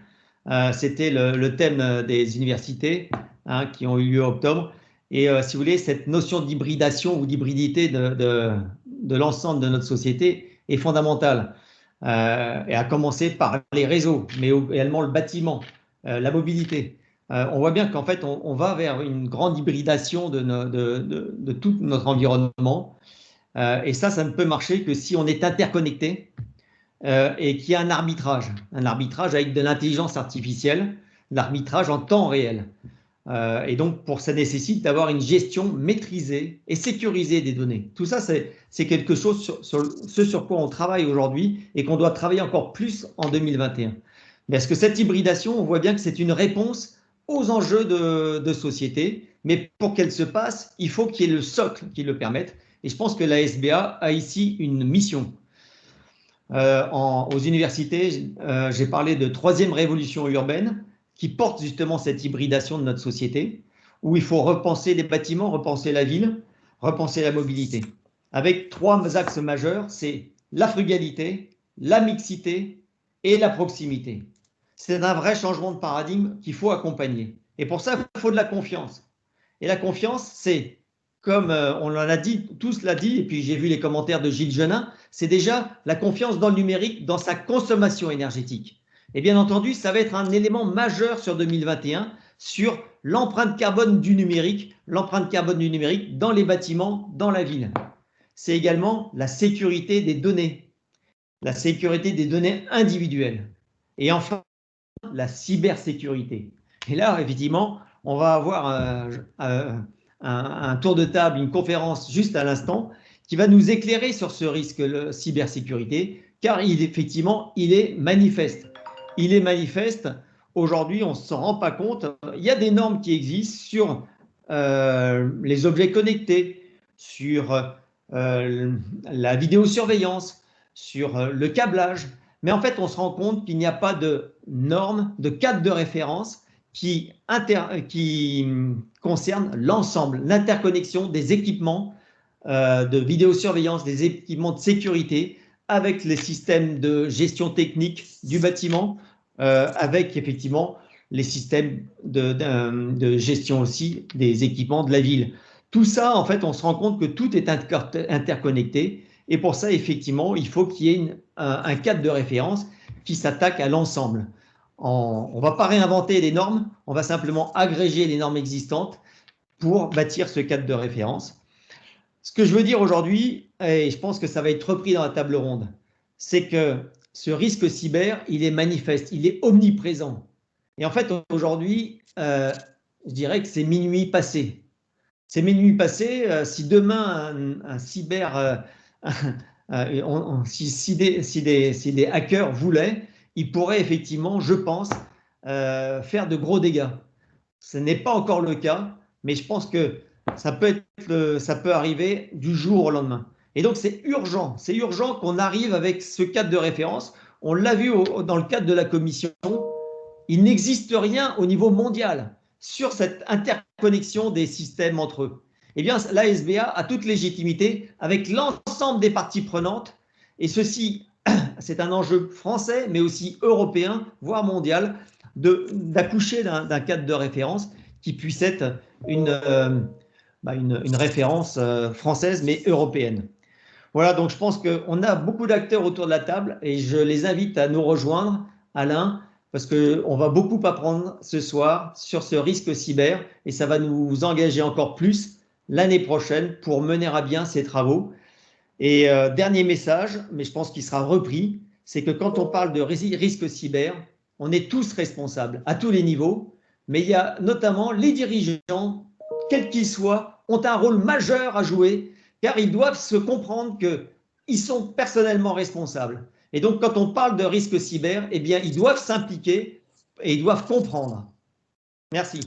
C'était le thème des universités qui ont eu lieu en octobre. Et si vous voulez, cette notion d'hybridation ou d'hybridité de l'ensemble de notre société est fondamentale. Et à commencer par les réseaux, mais également le bâtiment, la mobilité. On voit bien qu'en fait, on va vers une grande hybridation de tout notre environnement. Et ça ne peut marcher que si on est interconnecté et qu'il y a un arbitrage avec de l'intelligence artificielle, l'arbitrage en temps réel. Et donc, ça nécessite d'avoir une gestion maîtrisée et sécurisée des données. Tout ça, c'est quelque chose sur quoi on travaille aujourd'hui et qu'on doit travailler encore plus en 2021. Parce que cette hybridation, on voit bien que c'est une réponse aux enjeux de société, mais pour qu'elle se passe, il faut qu'il y ait le socle qui le permette. Et je pense que la SBA a ici une mission. Aux universités, j'ai parlé de troisième révolution urbaine qui porte justement cette hybridation de notre société, où il faut repenser les bâtiments, repenser la ville, repenser la mobilité. Avec trois axes majeurs, c'est la frugalité, la mixité et la proximité. C'est un vrai changement de paradigme qu'il faut accompagner. Et pour ça, il faut de la confiance. Et la confiance, c'est, comme on en a dit, tous l'a dit, et puis j'ai vu les commentaires de Gilles Genin, c'est déjà la confiance dans le numérique, dans sa consommation énergétique. Et bien entendu, ça va être un élément majeur sur 2021 sur l'empreinte carbone du numérique dans les bâtiments, dans la ville. C'est également la sécurité des données individuelles. Et enfin, la cybersécurité. Et là, effectivement, on va avoir un tour de table, une conférence juste à l'instant qui va nous éclairer sur ce risque de cybersécurité, car effectivement, il est manifeste. il est manifeste. Aujourd'hui, on ne s'en rend pas compte. Il y a des normes qui existent sur les objets connectés, sur la vidéosurveillance, sur le câblage. Mais en fait, on se rend compte qu'il n'y a pas de normes, de cadre de référence qui concerne l'ensemble, l'interconnexion des équipements de vidéosurveillance, des équipements de sécurité avec les systèmes de gestion technique du bâtiment, avec effectivement les systèmes de gestion aussi des équipements de la ville. Tout ça, en fait, on se rend compte que tout est interconnecté et pour ça, effectivement, il faut qu'il y ait un cadre de référence qui s'attaque à l'ensemble. On ne va pas réinventer les normes, on va simplement agréger les normes existantes pour bâtir ce cadre de référence. Ce que je veux dire aujourd'hui, et je pense que ça va être repris dans la table ronde, c'est que ce risque cyber, il est manifeste, il est omniprésent. Et en fait, aujourd'hui, je dirais que c'est minuit passé. C'est minuit passé, si demain un cyber, si des hackers voulaient, ils pourraient effectivement, je pense, faire de gros dégâts. Ce n'est pas encore le cas, mais je pense que ça peut arriver du jour au lendemain. Et donc, c'est urgent qu'on arrive avec ce cadre de référence. On l'a vu dans le cadre de la commission, il n'existe rien au niveau mondial sur cette interconnexion des systèmes entre eux. Eh bien, l'ASBA a toute légitimité avec l'ensemble des parties prenantes, et ceci, c'est un enjeu français, mais aussi européen, voire mondial, d'accoucher d'un cadre de référence qui puisse être une référence française, mais européenne. Voilà, donc je pense qu'on a beaucoup d'acteurs autour de la table et je les invite à nous rejoindre, Alain, parce qu'on va beaucoup apprendre ce soir sur ce risque cyber et ça va nous engager encore plus l'année prochaine pour mener à bien ces travaux. Et dernier message, mais je pense qu'il sera repris, c'est que quand on parle de risque cyber, on est tous responsables à tous les niveaux, mais il y a notamment les dirigeants, quels qu'ils soient, ont un rôle majeur à jouer car ils doivent se comprendre qu'ils sont personnellement responsables. Et donc, quand on parle de risque cyber, eh bien, ils doivent s'impliquer et ils doivent comprendre. Merci.